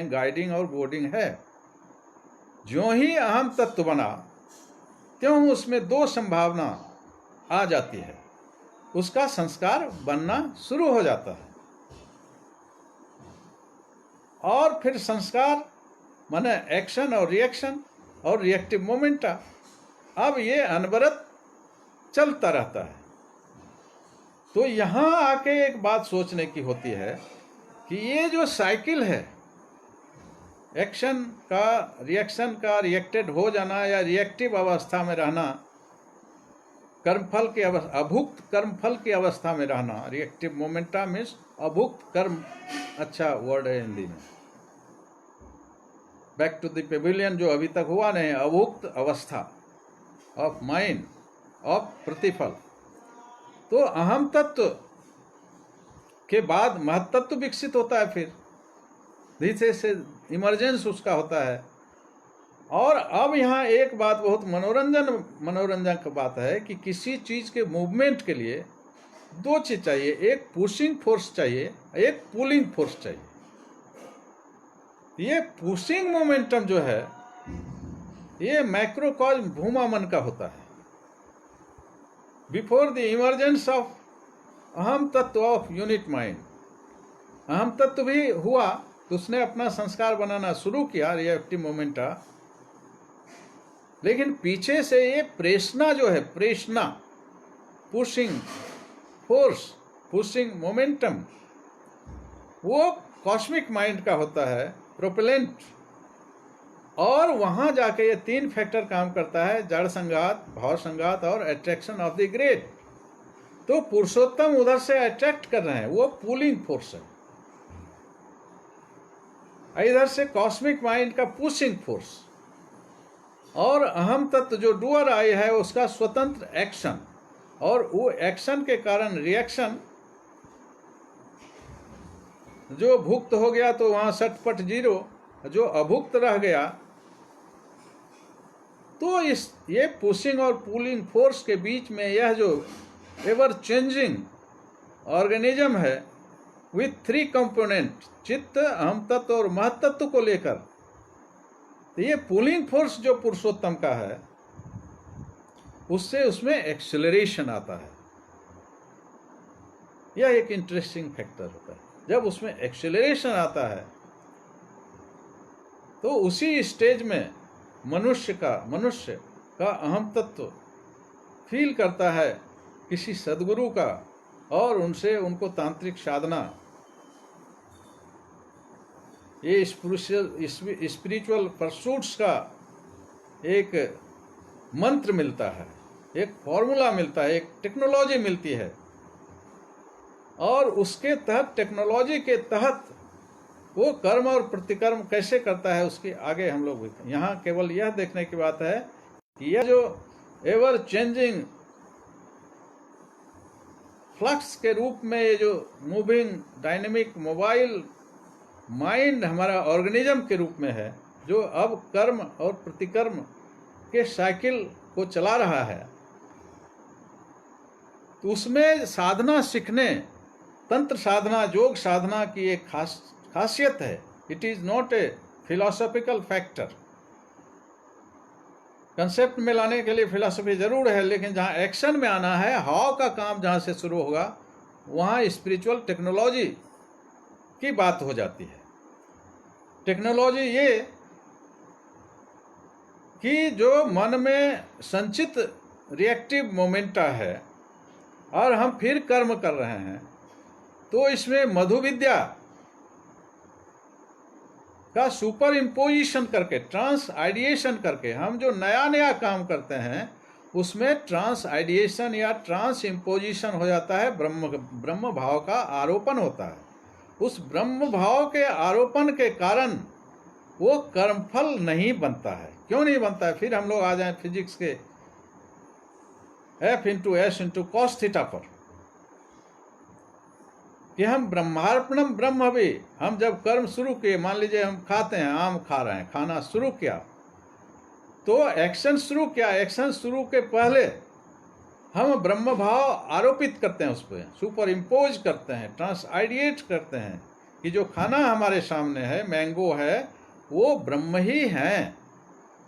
गाइडिंग और गोडिंग है। जो ही अहम तत्व बना, त्यों उसमें दो संभावना आ जाती है, उसका संस्कार बनना शुरू हो जाता है। और फिर संस्कार माने एक्शन और रिएक्शन और रिएक्टिव मोमेंटा, अब ये अनवरत चलता रहता है। तो यहाँ आके एक बात सोचने की होती है कि ये जो साइकिल है, एक्शन का, रिएक्शन का, रिएक्टेड हो जाना या रिएक्टिव अवस्था में रहना, कर्मफल के अभुक्त कर्मफल की अवस्था में रहना, रिएक्टिव मोमेंटा मीन्स अभुक्त कर्म, अच्छा वर्ड है हिंदी में। बैक टू द पेविलियन जो अभी तक हुआ नहीं, अभुक्त अवस्था ऑफ माइंड ऑफ प्रतिफल। तो अहम तत्व के बाद महत्त्व विकसित होता है, फिर धीरे से इमर्जेंस उसका होता है। और अब यहाँ एक बात बहुत मनोरंजन की बात है कि किसी चीज के मूवमेंट के लिए दो चीज चाहिए, एक पुशिंग फोर्स चाहिए, एक पुलिंग फोर्स चाहिए। ये पुशिंग मोमेंटम जो है, ये मैक्रोकॉस्म भूमा मन का होता है। बिफोर द इमर्जेंस ऑफ अहम तत्व ऑफ यूनिट माइंड, अहम तत्व भी हुआ तो उसने अपना संस्कार बनाना शुरू किया, रिएक्टिव मोमेंटा। लेकिन पीछे से ये प्रेषणा जो है, प्रेषणा, पुशिंग फोर्स, पुशिंग मोमेंटम, वो कॉस्मिक माइंड का होता है, प्रोपेलेंट। और वहां जाके ये तीन फैक्टर काम करता है, जड़ संघात, भाव संघात और अट्रैक्शन ऑफ द ग्रेट। तो पुरुषोत्तम उधर से अट्रैक्ट कर रहे हैं, वो पुलिंग फोर्स है। इधर से कॉस्मिक माइंड का पुशिंग फोर्स, और अहम तत्व जो डूअर आई है उसका स्वतंत्र एक्शन, और वो एक्शन के कारण रिएक्शन। जो भुक्त हो गया तो वहां सटपट जीरो, जो अभुक्त रह गया। तो ये पुशिंग और पुलिंग फोर्स के बीच में यह जो एवर चेंजिंग ऑर्गेनिज्म है विथ थ्री कंपोनेंट, चित्त, अहम तत्व और महत्त्व को लेकर, तो ये पुलिंग फोर्स जो पुरुषोत्तम का है, उससे उसमें एक्सेलरेशन आता है। यह एक इंटरेस्टिंग फैक्टर होता है। जब उसमें एक्सेलरेशन आता है तो उसी स्टेज में मनुष्य का अहम तत्व फील करता है किसी सदगुरु का, और उनसे उनको तांत्रिक साधना, ये स्पिरिचुअल परसूट्स का एक मंत्र मिलता है, एक फॉर्मूला मिलता है, एक टेक्नोलॉजी मिलती है। और उसके तहत, टेक्नोलॉजी के तहत वो कर्म और प्रतिकर्म कैसे करता है, उसके आगे हम लोग यहाँ केवल यह देखने की बात है कि यह जो एवर चेंजिंग फ्लक्स के रूप में ये जो मूविंग डायनेमिक मोबाइल माइंड हमारा ऑर्गेनिज्म के रूप में है, जो अब कर्म और प्रतिकर्म के साइकिल को चला रहा है, तो उसमें साधना सीखने, तंत्र साधना, योग साधना की एक खासियत है। It is not A philosophical factor. Concept में लाने के लिए फिलॉसफी जरूर है, लेकिन जहाँ एक्शन में आना है, हाव का काम जहाँ से शुरू होगा, वहाँ स्पिरिचुअल टेक्नोलॉजी की बात हो जाती है। टेक्नोलॉजी ये कि जो मन में संचित रिएक्टिव मोमेंटा है और हम फिर कर्म कर रहे हैं, तो इसमें मधु विद्या का सुपर इम्पोजिशन करके, ट्रांस आइडिएशन करके, हम जो नया नया काम करते हैं उसमें ट्रांस आइडिएशन या ट्रांस इम्पोजिशन हो जाता है, ब्रह्म भाव का आरोपण होता है। उस ब्रह्म भाव के आरोपण के कारण वो कर्मफल नहीं बनता है। क्यों नहीं बनता है? फिर हम लोग आ जाएं फिजिक्स के F into S into cos theta पर, कि हम ब्रह्मार्पणम ब्रह्म भी, हम जब कर्म शुरू किए, मान लीजिए हम खाते हैं, आम खा रहे हैं, खाना शुरू किया, तो एक्शन शुरू किया, एक्शन शुरू के पहले हम ब्रह्म भाव आरोपित करते हैं, उस पर सुपर इम्पोज करते हैं, ट्रांस आइडिएट करते हैं कि जो खाना हमारे सामने है, मैंगो है, वो ब्रह्म ही है।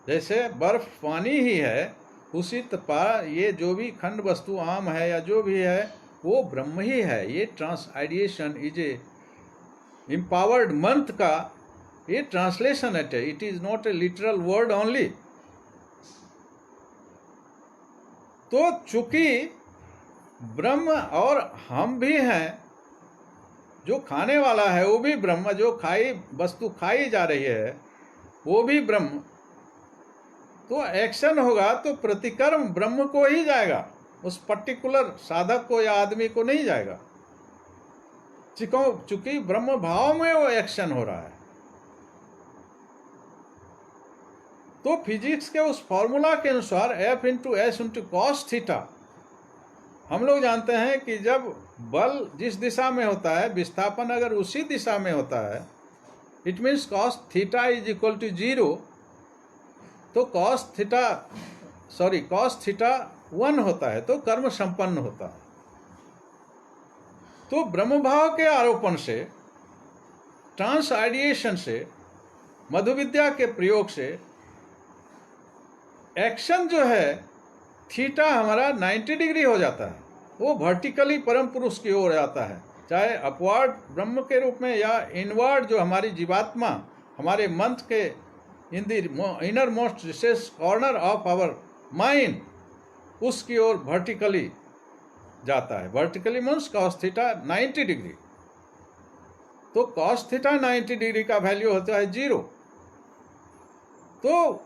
जैसे बर्फ पानी ही है, उसी तरह ये जो भी खंड वस्तु आम है या जो भी है, वो ब्रह्म ही है। ये trans ideation is a empowered mantra का ये ट्रांसलेशन है। It is not a literal word only. तो चूंकि ब्रह्म और हम भी हैं, जो खाने वाला है वो भी ब्रह्म, जो खाई वस्तु खाई जा रही है वो भी ब्रह्म, तो एक्शन होगा तो प्रतिकर्म ब्रह्म को ही जाएगा, उस पर्टिकुलर साधक को या आदमी को नहीं जाएगा, चूंकि ब्रह्म भाव में वो एक्शन हो रहा है। तो फिजिक्स के उस फॉर्मूला के अनुसार F into S into cos theta, हम लोग जानते हैं कि जब बल जिस दिशा में होता है, विस्थापन अगर उसी दिशा में होता है, it means cos theta is equal to 0, तो कॉस थीटा 1 होता है, तो कर्म संपन्न होता है। तो ब्रह्म भाव के आरोपण से, ट्रांस आइडिएशन से, मधु विद्या के प्रयोग से एक्शन जो है थीटा हमारा 90 डिग्री हो जाता है, वो वर्टिकली परम पुरुष की ओर जाता है, चाहे अपवर्ड ब्रह्म के रूप में या इनवर्ड जो हमारी जीवात्मा, हमारे मंत्र के in the inner most recess corner of our mind, उसकी ओर वर्टिकली जाता है। Vertically means cos theta 90 degree. तो कॉस थीटा 90 डिग्री का वैल्यू होता है 0, तो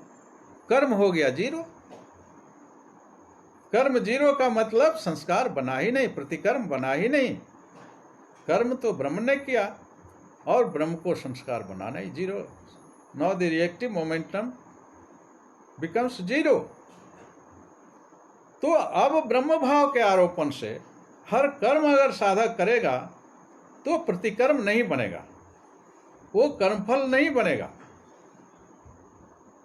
कर्म हो गया 0। कर्म 0 का मतलब संस्कार बना ही नहीं, प्रतिकर्म बना ही नहीं। कर्म तो ब्रह्म ने किया और ब्रह्म को संस्कार बनाना ही 0। Now the reactive momentum becomes 0। तो अब ब्रह्म भाव के आरोपण से हर कर्म अगर साधक करेगा तो प्रतिकर्म नहीं बनेगा, वो कर्मफल नहीं बनेगा।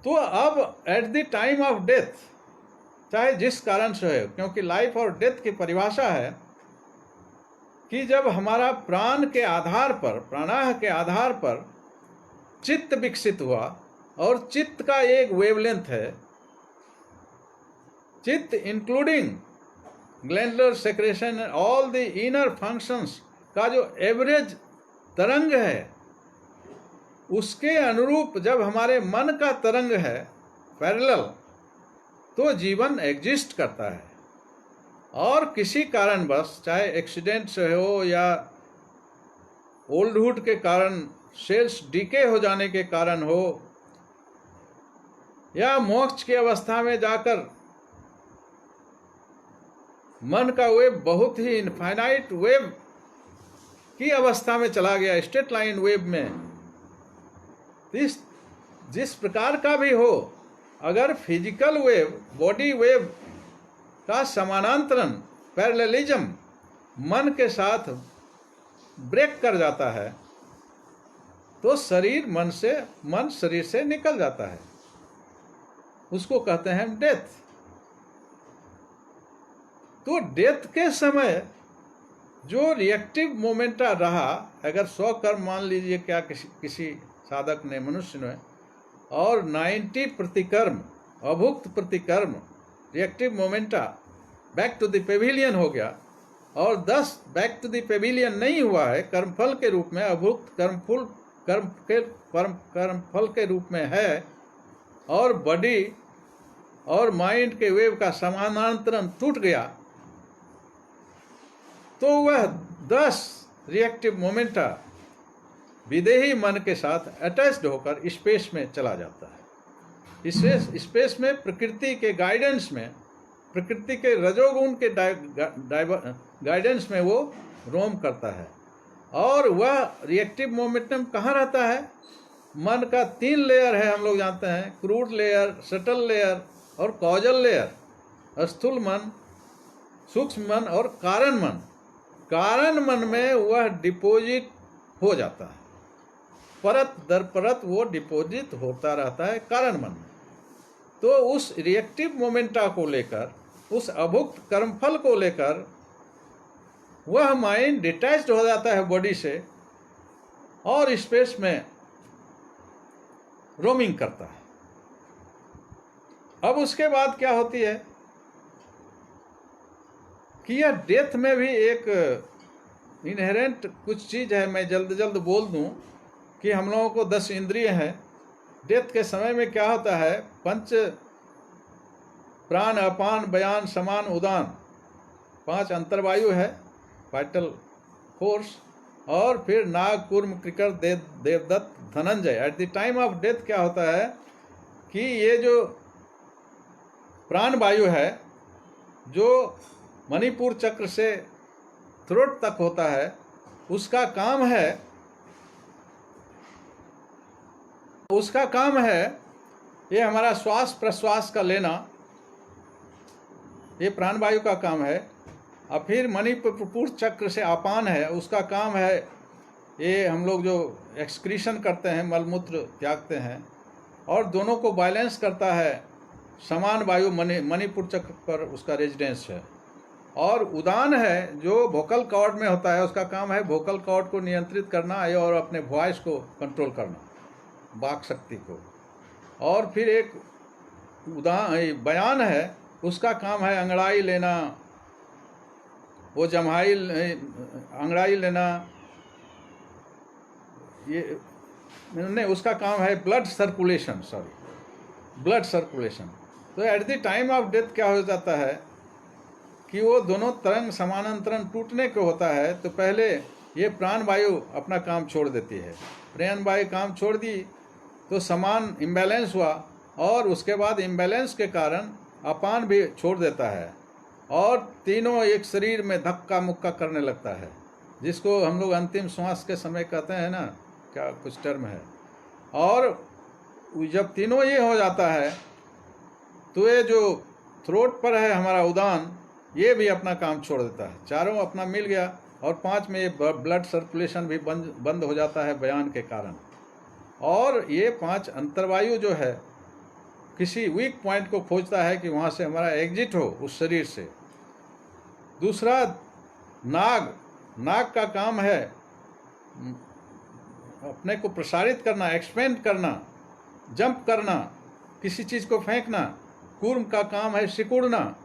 तो अब eight the time of death, चाहे जिस कारण से है, क्योंकि लाइफ और डेथ की परिभाषा है कि जब हमारा प्राण के आधार पर, प्राणाह के आधार पर चित्त विकसित हुआ, और चित्त का एक वेवलेंथ है, चित्त including glandular secretion, all the inner functions का जो एवरेज तरंग है, उसके अनुरूप जब हमारे मन का तरंग है पैरेलल, तो जीवन एग्जिस्ट करता है। और किसी कारणवश, चाहे एक्सीडेंट से हो या ओल्डहुड के कारण, सेल्स डीके हो जाने के कारण हो, या मोक्ष की अवस्था में जाकर मन का वेव बहुत ही इनफाइनाइट वेव की अवस्था में चला गया, स्ट्रेट लाइन वेव में, जिस प्रकार का भी हो, अगर फिजिकल वेव, बॉडी वेव का समानांतरण, पैरेललिज्म मन के साथ ब्रेक कर जाता है, तो मन शरीर से निकल जाता है। उसको कहते हैं डेथ। तो डेथ के समय जो रिएक्टिव मोमेंटा रहा, अगर 100 कर्म मान लीजिए क्या किसी साधक ने, मनुष्य ने, और 90 प्रतिकर्म, अभुक्त प्रतिकर्म reactive momenta back to the pavilion हो गया, और 10 बैक टू द पेविलियन नहीं हुआ है, कर्मफल के रूप में, अभुक्त कर्मफल के रूप में है, और बॉडी और माइंड के वेव का समानांतरण टूट गया, तो वह 10 रिएक्टिव मोमेंटा विदेही मन के साथ अटैच्ड होकर स्पेस में चला जाता है। स्पेस में प्रकृति के गाइडेंस में, प्रकृति के रजोगुण के गाइडेंस में वो रोम करता है। और वह रिएक्टिव मोमेंटम कहाँ रहता है? मन का 3 लेयर है, हम लोग जानते हैं, क्रूड लेयर, सटल लेयर और कॉजल लेयर। स्थूल मन, सूक्ष्म मन और कारण मन। कारण मन में वह डिपॉजिट हो जाता है, परत दर परत वो डिपॉजिट होता रहता है कारण मन में। तो उस रिएक्टिव मोमेंटा को लेकर, उस अभुक्त कर्मफल को लेकर वह माइंड डिटैच्ड हो जाता है बॉडी से और स्पेस में रोमिंग करता है। अब उसके बाद क्या होती है कि यह डेथ में भी एक इनहेरेंट कुछ चीज़ है। मैं जल्द बोल दूं कि हम लोगों को 10 इंद्रिय हैं। डेथ के समय में क्या होता है, पंच प्राण, अपान, बयान, समान, उदान, 5 अंतर्वायु है, वाइटल फोर्स, और फिर नाग, कूर्म, कृकर, देवदत्त, धनंजय। At the time of death क्या होता है कि ये जो प्राण वायु है, जो मणिपुर चक्र से थ्रोट तक होता है, उसका काम है ये हमारा श्वास प्रश्वास का लेना, ये प्राणवायु का काम है। और फिर मणिपुर चक्र से अपान है, उसका काम है ये हम लोग जो एक्सक्रीशन करते हैं, मलमूत्र त्यागते हैं, और दोनों को बैलेंस करता है समान वायु, मणिपुर चक्र पर उसका रेजिडेंस है। और उदान है जो वोकल कॉर्ड में होता है, उसका काम है वोकल कॉर्ड को नियंत्रित करना और अपने वॉइस को कंट्रोल करना, वाक शक्ति को। और फिर एक बयान है, उसका काम है अंगड़ाई लेना, वो जम्हाई अंगड़ाई लेना, ये नहीं, उसका काम है ब्लड सर्कुलेशन। तो eight the time of death क्या हो जाता है कि वो दोनों तरंग समानांतरण टूटने को होता है। तो पहले ये प्राण वायु अपना काम छोड़ देती है, प्राण वायु काम छोड़ दी तो समान इम्बैलेंस हुआ, और उसके बाद इम्बैलेंस के कारण अपान भी छोड़ देता है, और तीनों एक शरीर में धक्का मुक्का करने लगता है, जिसको हम लोग अंतिम श्वास के समय कहते हैं ना, क्या कुछ टर्म है। और जब तीनों ये हो जाता है तो ये जो थ्रोट पर है हमारा उदान, ये भी अपना काम छोड़ देता है, चारों अपना मिल गया। और 5 में ये ब्लड सर्कुलेशन भी बंद हो जाता है बयान के कारण। और ये 5 अंतर्वायु जो है किसी वीक पॉइंट को खोजता है कि वहाँ से हमारा एग्जिट हो उस शरीर से। दूसरा नाग का काम है अपने को प्रसारित करना, एक्सपेंड करना, जंप करना, किसी चीज़ को फेंकना। कूर्म का काम है सिकुड़ना।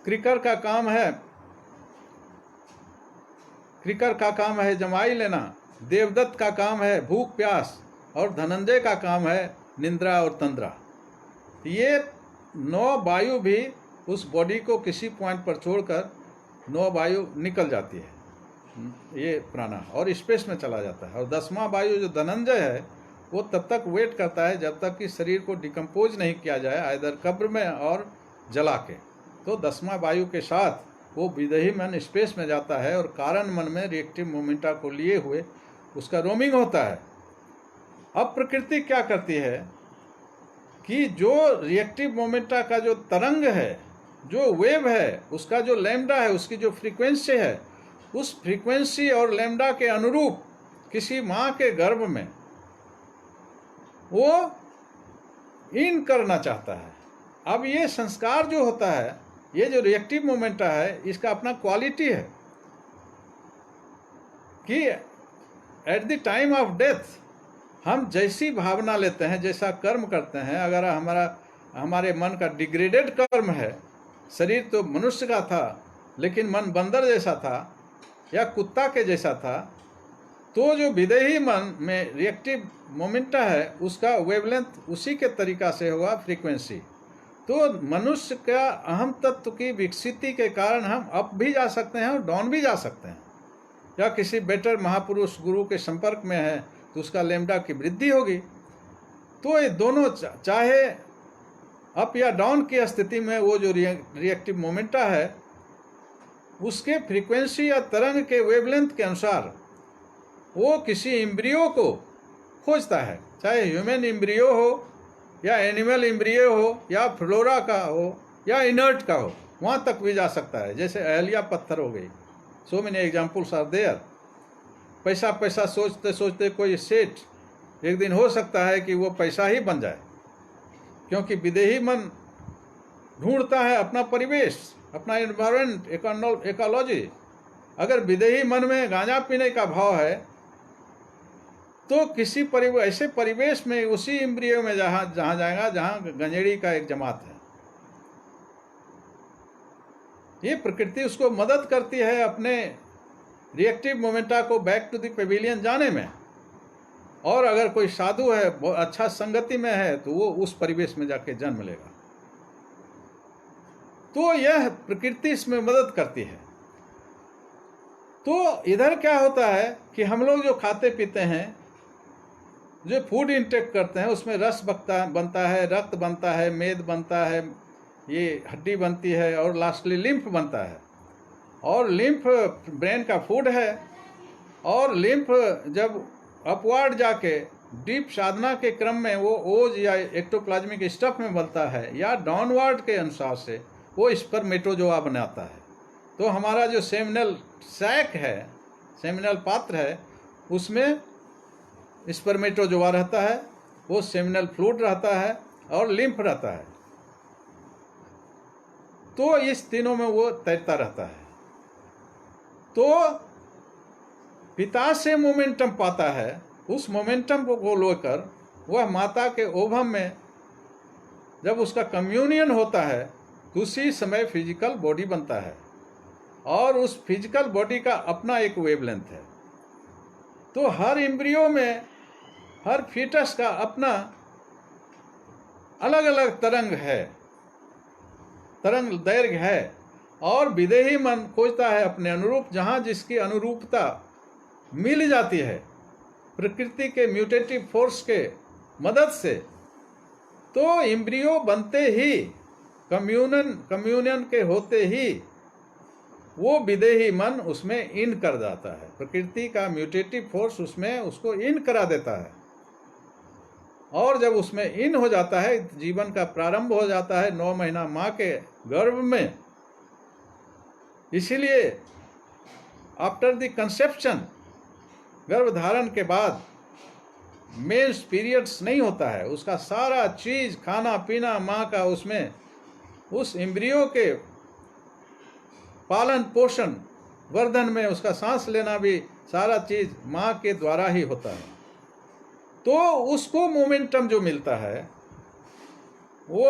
कृकर का काम है जमाई लेना। देवदत्त का काम है भूख प्यास, और धनंजय का काम है निंद्रा और तंद्रा। ये 9 वायु भी उस बॉडी को किसी पॉइंट पर छोड़कर 9 वायु निकल जाती है, ये प्राणा, और स्पेस में चला जाता है। और 10वां वायु जो धनंजय है, वो तब तक वेट करता है जब तक कि शरीर को डिकम्पोज नहीं किया जाए, आइदर कब्र में और जला के। तो 10वां वायु के साथ वो विदेही मन स्पेस में जाता है, और कारण मन में रिएक्टिव मोमेंटा को लिए हुए उसका रोमिंग होता है। अब प्रकृति क्या करती है कि जो रिएक्टिव मोमेंटा का जो तरंग है, जो वेव है, उसका जो लैम्डा है, उसकी जो फ्रीक्वेंसी है, उस फ्रीक्वेंसी और लैम्डा के अनुरूप किसी माँ के गर्भ में वो इन करना चाहता है, अब ये संस्कार जो होता है, ये जो रिएक्टिव मोमेंटा है, इसका अपना क्वालिटी है कि eight the time of death हम जैसी भावना लेते हैं, जैसा कर्म करते हैं, अगर हमारे मन का डिग्रेडेड कर्म है, शरीर तो मनुष्य का था लेकिन मन बंदर जैसा था या कुत्ता के जैसा था, तो जो विदेही मन में रिएक्टिव मोमेंटा है उसका वेवलेंथ उसी के तरीका से होगा, फ्रीक्वेंसी। तो मनुष्य का अहम तत्व की विकसिति के कारण हम अप भी जा सकते हैं और डाउन भी जा सकते हैं, या किसी बेटर महापुरुष गुरु के संपर्क में है तो उसका लेमडा की वृद्धि होगी। तो ये दोनों चाहे अप या डाउन की स्थिति में वो जो रिएक्टिव मोमेंटा है उसके फ्रीक्वेंसी या तरंग के वेवलेंथ के अनुसार वो किसी इम्ब्रियो को खोजता है, चाहे ह्यूमन इम्ब्रियो हो या एनिमल इम्ब्रियो हो या फ्लोरा का हो या इनर्ट का हो, वहाँ तक भी जा सकता है। जैसे अहलिया पत्थर हो गई, so many examples are there. पैसा पैसा सोचते सोचते कोई सेठ एक दिन हो सकता है कि वो पैसा ही बन जाए, क्योंकि विदेही मन ढूंढता है अपना परिवेश, अपना एनवायरमेंट, इकोलॉजी। अगर विदेही मन में गांजा पीने का भाव है तो किसी ऐसे परिवेश में उसी इंद्रियों में जहाँ जाएगा जहाँ गंजेड़ी का एक जमात है। ये प्रकृति उसको मदद करती है अपने रिएक्टिव मोमेंटा को बैक टू द पेविलियन जाने में। और अगर कोई साधु है, बहुत अच्छा संगति में है, तो वो उस परिवेश में जाके जन्म लेगा। तो यह प्रकृति इसमें मदद करती है। तो इधर क्या होता है कि हम लोग जो खाते पीते हैं, जो फूड इंटेक करते हैं, उसमें रस बनता है, रक्त बनता है, मेद बनता है, ये हड्डी बनती है और लास्टली लिम्फ बनता है। और लिम्फ ब्रेन का फूड है। और लिम्फ जब अपवार्ड जाके डीप साधना के क्रम में वो ओज या एक्टोप्लाज्मिक स्टफ में बनता है, या डाउनवर्ड के अनुसार से वो स्पर्मेटोजोआ बनाता है। तो हमारा जो सेमिनल सैक है, सेमिनल पात्र है, उसमें स्पर्मेटोजोआ रहता है, वो सेमिनल फ्लूइड रहता है और लिम्फ रहता है। तो इस तीनों में वो तैरता रहता है। तो पिता से मोमेंटम पाता है, उस मोमेंटम को लेकर वह माता के ओवम में जब उसका कम्युनियन होता है तो उसी समय फिजिकल बॉडी बनता है। और उस फिजिकल बॉडी का अपना एक वेवलेंथ है। तो हर एम्ब्रियो में, हर फीटस का अपना अलग अलग तरंग है, तरंग दैर्घ्य है। और विदेही मन खोजता है अपने अनुरूप, जहाँ जिसकी अनुरूपता मिल जाती है प्रकृति के म्यूटेटिव फोर्स के मदद से। तो एम्ब्रियो बनते ही, कम्यूनियन के होते ही वो विदेही मन उसमें इन कर जाता है। प्रकृति का म्यूटेटिव फोर्स उसमें उसको इन करा देता है। और जब उसमें इन हो जाता है, जीवन का प्रारंभ हो जाता है 9 महीना माँ के गर्भ में। इसीलिए आफ्टर द कंसेप्शन, गर्भधारण के बाद मेंस पीरियड्स नहीं होता है। उसका सारा चीज, खाना पीना माँ का, उसमें उस एम्ब्रियो के पालन पोषण वर्धन में, उसका सांस लेना भी सारा चीज माँ के द्वारा ही होता है। तो उसको मोमेंटम जो मिलता है वो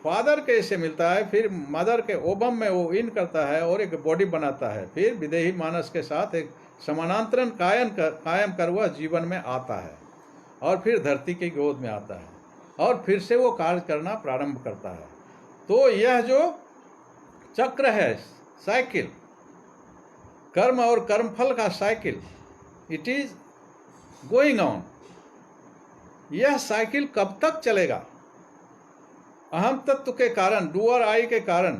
फादर के से मिलता है, फिर मदर के ओबम में वो इन करता है और एक बॉडी बनाता है। फिर विदेही मानस के साथ एक समानांतरण कायम कर वह जीवन में आता है और फिर धरती की गोद में आता है और फिर से वो कार्य करना प्रारंभ करता है। तो यह जो चक्र है, साइकिल, कर्म और कर्मफल का cycle, it is going on. यह साइकिल कब तक चलेगा? अहम तत्व के कारण, डूअर आई के कारण,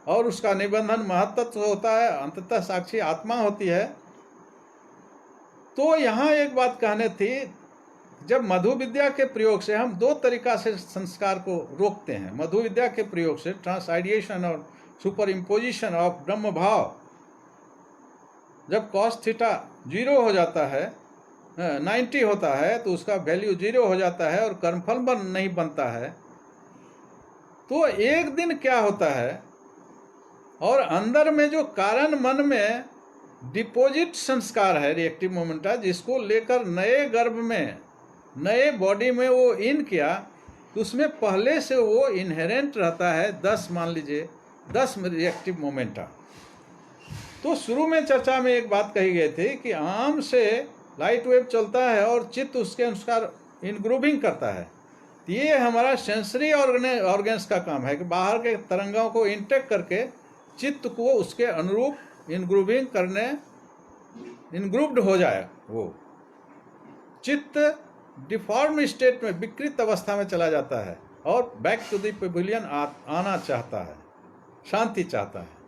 और उसका निबंधन महत्त्व होता है, अंततः साक्षी आत्मा होती है। तो यहाँ एक बात कहने थी, जब मधु विद्या के प्रयोग से हम 2 तरीका से संस्कार को रोकते हैं। मधु विद्या के प्रयोग से ट्रांसआइडिएशन और सुपर इम्पोजिशन ऑफ ब्रह्म भाव, जब कॉस थीटा 0 हो जाता है, 90 होता है, तो उसका वैल्यू 0 हो जाता है और कर्मफल नहीं बनता है। तो एक दिन क्या होता है, और अंदर में जो कारण मन में डिपॉजिट संस्कार है रिएक्टिव मोमेंटा, जिसको लेकर नए गर्भ में नए बॉडी में वो इन किया, तो उसमें पहले से वो इनहेरेंट रहता है 10, मान लीजिए 10 रिएक्टिव मोमेंटा। तो शुरू में चर्चा में एक बात कही गई थी कि आम से लाइट वेव चलता है और चित्त उसके अनुसार इनग्रूविंग करता है। तो ये हमारा सेंसरी ऑर्गेन्स का काम है कि बाहर के तरंगों को इंटेक करके चित्त को उसके अनुरूप इनग्रूविंग करने, इनग्रूव्ड हो जाए। वो चित्त डिफॉर्म स्टेट में, विकृत अवस्था में चला जाता है और बैक टू द पेविलियन आना चाहता है, शांति चाहता है।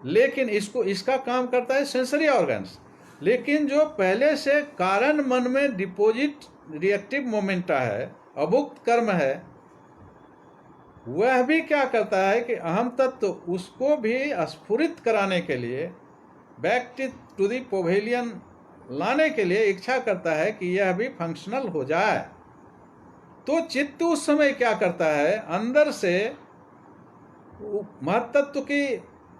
लेकिन इसका काम करता है सेंसरी ऑर्गन्स। लेकिन जो पहले से कारण मन में डिपॉजिट रिएक्टिव मोमेंटा है, अभुक्त कर्म है, वह भी क्या करता है कि अहम तत्व उसको भी स्फुरित कराने के लिए, बैक टू द पेविलियन लाने के लिए इच्छा करता है कि यह भी फंक्शनल हो जाए। तो चित्त उस समय क्या करता है, अंदर से महत्त्व की,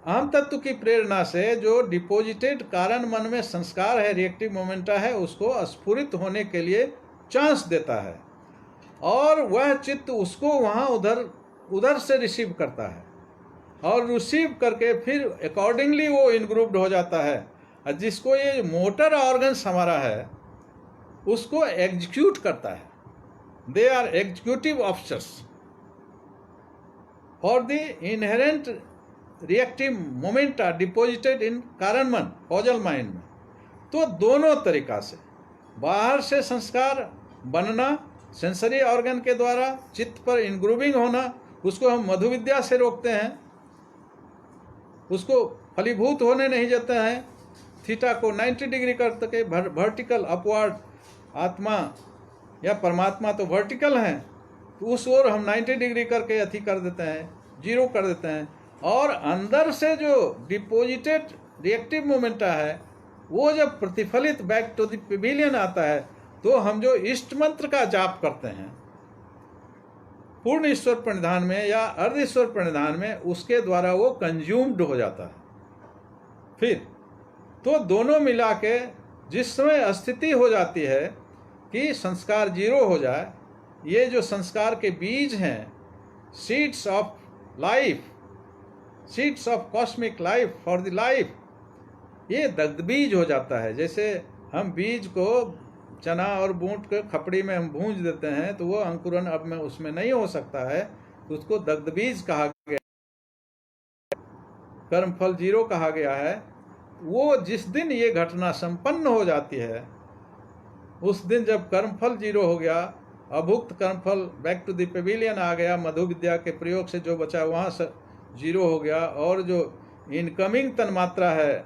अहम तत्व की प्रेरणा से जो डिपॉजिटेड कारण मन में संस्कार है, रिएक्टिव मोमेंटा है, उसको स्फुरित होने के लिए चांस देता है, और वह चित्त उसको वहाँ उधर से रिसीव करता है, और रिसीव करके फिर अकॉर्डिंगली वो इनग्रूव्ड हो जाता है। जिसको ये मोटर ऑर्गन्स हमारा है उसको एग्जीक्यूट करता है। They are executive officers for the inherent reactive momenta deposited in कारण मन, कॉजल माइंड में। तो दोनों तरीका से बाहर से संस्कार बनना, सेंसरी ऑर्गन के द्वारा चित्त पर इनग्रूविंग होना, उसको हम मधु विद्या से रोकते हैं, उसको फलीभूत होने नहीं देते हैं। थीटा को 90 डिग्री करके वर्टिकल अपवर्ड, आत्मा या परमात्मा तो वर्टिकल हैं, तो उस ओर हम 90 डिग्री करके अथी कर देते हैं, जीरो कर देते हैं। और अंदर से जो डिपॉजिटेड रिएक्टिव मोमेंटा है वो जब प्रतिफलित बैक टू द पेविलियन आता है, तो हम जो इष्ट मंत्र का जाप करते हैं पूर्ण ईश्वर प्रणिधान में या अर्ध ईश्वर प्रणिधान में, उसके द्वारा वो कंज्यूम्ड हो जाता है। फिर तो दोनों मिला के जिस समय स्थिति हो जाती है कि संस्कार जीरो हो जाए, ये जो संस्कार के बीज हैं, seeds of life, seeds of cosmic life for the life, ये दग्ध बीज हो जाता है। जैसे हम बीज को चना और बूट के खपड़ी में हम भूंज देते हैं तो वो अंकुरन अब में उसमें नहीं हो सकता है, तो उसको दग्ध बीज कहा गया, कर्मफल जीरो कहा गया है। वो जिस दिन ये घटना संपन्न हो जाती है, उस दिन जब कर्मफल जीरो हो गया, अभुक्त कर्मफल बैक टू द पेविलियन आ गया, मधु विद्या के प्रयोग से जो बचा वहाँ से जीरो हो गया, और जो इनकमिंग तन्मात्रा है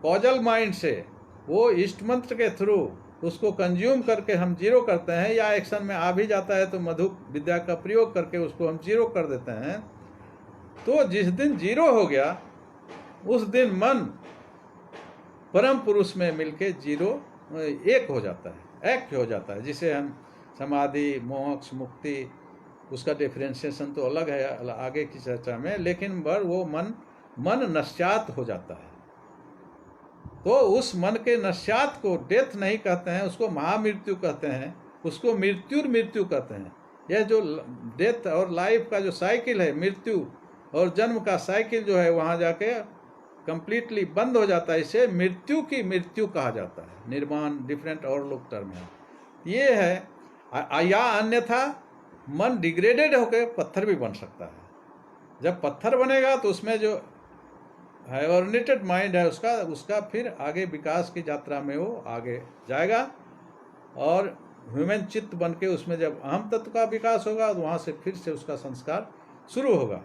कॉजल माइंड से, वो इष्ट मंत्र के थ्रू उसको कंज्यूम करके हम जीरो करते हैं, या एक्शन में आ भी जाता है तो मधु विद्या का प्रयोग करके उसको हम जीरो कर देते हैं। तो जिस दिन जीरो हो गया उस दिन मन परम पुरुष में मिलके जीरो एक हो जाता है, एक हो जाता है, जिसे हम समाधि, मोक्ष, मुक्ति, उसका डिफरेंशिएशन तो अलग है आगे की चर्चा में, लेकिन वो मन नश्चात हो जाता है। तो उस मन के नश्चात को डेथ नहीं कहते हैं, उसको महामृत्यु कहते हैं, उसको मृत्यु कहते हैं। यह जो डेथ और लाइफ का जो साइकिल है, मृत्यु और जन्म का साइकिल जो है, वहाँ जाके कंप्लीटली बंद हो जाता है। इसे मृत्यु की मृत्यु कहा जाता है। निर्वाण डिफरेंट और लोग टर्म है ये है। या अन्यथा मन डिग्रेडेड होकर पत्थर भी बन सकता है। जब पत्थर बनेगा तो उसमें जो हाइबरनेटेड माइंड है उसका फिर आगे विकास की यात्रा में वो आगे जाएगा, और ह्यूमन चित्त बन के उसमें जब अहम तत्व का विकास होगा तो वहाँ से फिर से उसका संस्कार शुरू होगा।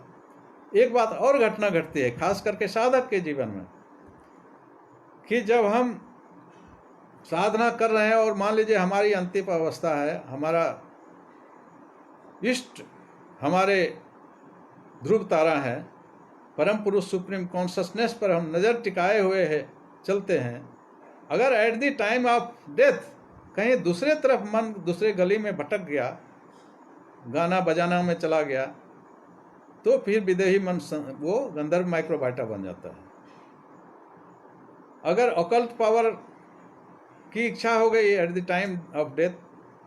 एक बात और घटना घटती है खास करके साधक के जीवन में, कि जब हम साधना कर रहे हैं और मान लीजिए हमारी अंतिम अवस्था है, हमारा इष्ट हमारे ध्रुव तारा है, परम पुरुष सुप्रीम कॉन्शसनेस पर हम नज़र टिकाए हुए हैं, चलते हैं। अगर eight the time of death कहीं दूसरे तरफ मन दूसरे गली में भटक गया, गाना बजाना में चला गया, तो फिर विदेही मन वो गंधर्व माइक्रोबाइटा बन जाता है। अगर ऑकल्ट पावर की इच्छा हो गई eight the time of death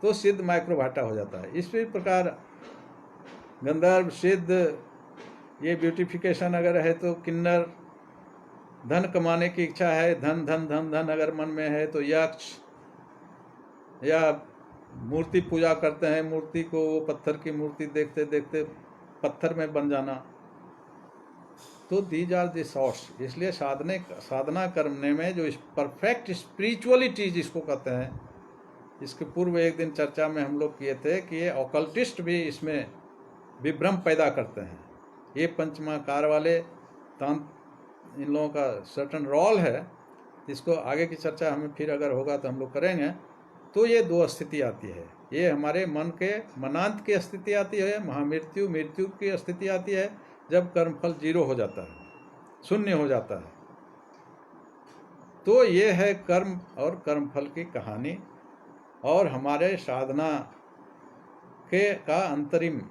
तो सिद्ध माइक्रोबाइटा हो जाता है। इसी प्रकार गंधर्व, सिद्ध, ये ब्यूटिफिकेशन अगर है तो किन्नर, धन कमाने की इच्छा है, धन धन धन धन अगर मन में है तो यक्ष, या मूर्ति पूजा करते हैं, मूर्ति को वो पत्थर की मूर्ति देखते देखते पत्थर में बन जाना, तो दीज आर द सॉर्ट्स। इसलिए साधना करने में जो परफेक्ट स्पिरिचुअलिटी जिसको कहते हैं, इसके पूर्व एक दिन चर्चा में हम लोग किए थे कि ये ऑकल्टिस्ट भी इसमें विभ्रम पैदा करते हैं। ये पंचमाकार वाले इन लोगों का सर्टन रोल है, इसको आगे की चर्चा हमें फिर अगर होगा तो हम लोग करेंगे। तो ये दो स्थिति आती है, ये हमारे मन के मनांत की स्थिति आती है, महामृत्यु मृत्यु की स्थिति आती है, जब कर्मफल जीरो हो जाता है, शून्य हो जाता है। तो ये है कर्म और कर्मफल की कहानी और हमारे साधना का अंतरिम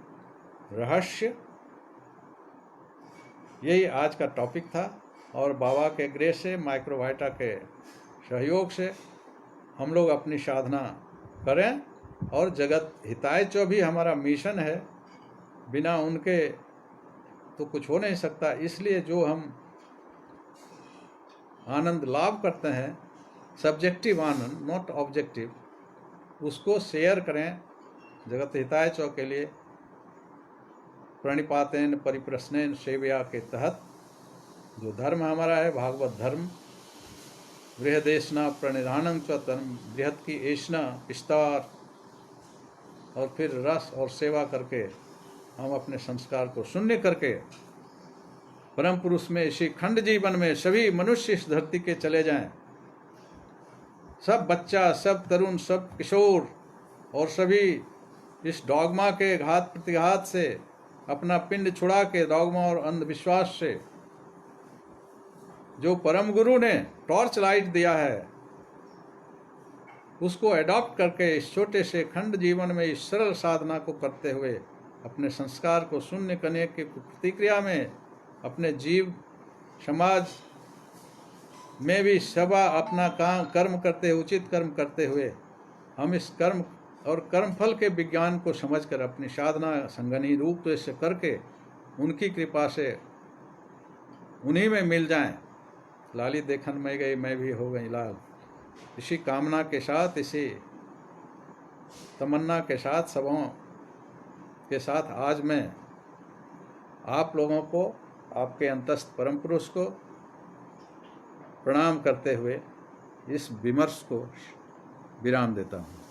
रहस्य। यही आज का टॉपिक था और बाबा के ग्रेस से, माइक्रोबाइटा के सहयोग से हम लोग अपनी साधना करें और जगत हिताय जो भी हमारा मिशन है, बिना उनके तो कुछ हो नहीं सकता। इसलिए जो हम आनंद लाभ करते हैं, सब्जेक्टिव आनंद, नॉट ऑब्जेक्टिव, उसको शेयर करें जगत हिताय चौ के लिए। प्रणिपातेन परिप्रश्नेन सेवया के तहत जो धर्म हमारा है, भागवत धर्म, बृहदेशना प्रणिधानम च धर्म, बृहद की ऐशना विस्तार, और फिर रस और सेवा करके हम अपने संस्कार को शून्य करके परम पुरुष में इसी खंड जीवन में सभी मनुष्य इस धरती के चले जाएं। सब बच्चा, सब तरुण, सब किशोर और सभी इस डॉगमा के घात प्रतिघात से अपना पिंड छुड़ा के, डॉगमा और अंधविश्वास से जो परम गुरु ने टॉर्च लाइट दिया है उसको एडॉप्ट करके इस छोटे से खंड जीवन में इस सरल साधना को करते हुए अपने संस्कार को शून्य करने की प्रतिक्रिया में अपने जीव समाज में भी सेवा, अपना काम कर्म करते हुए, उचित कर्म करते हुए हम इस कर्म और कर्मफल के विज्ञान को समझकर अपनी साधना संगनी रूप तो इससे करके उनकी कृपा से उन्हीं में मिल जाएं। लाली देखन में गई मैं भी हो गई लाल। इसी कामना के साथ, इसी तमन्ना के साथ, सबों के साथ आज मैं आप लोगों को, आपके अंतस्थ परम पुरुष को प्रणाम करते हुए इस विमर्श को विराम देता हूँ।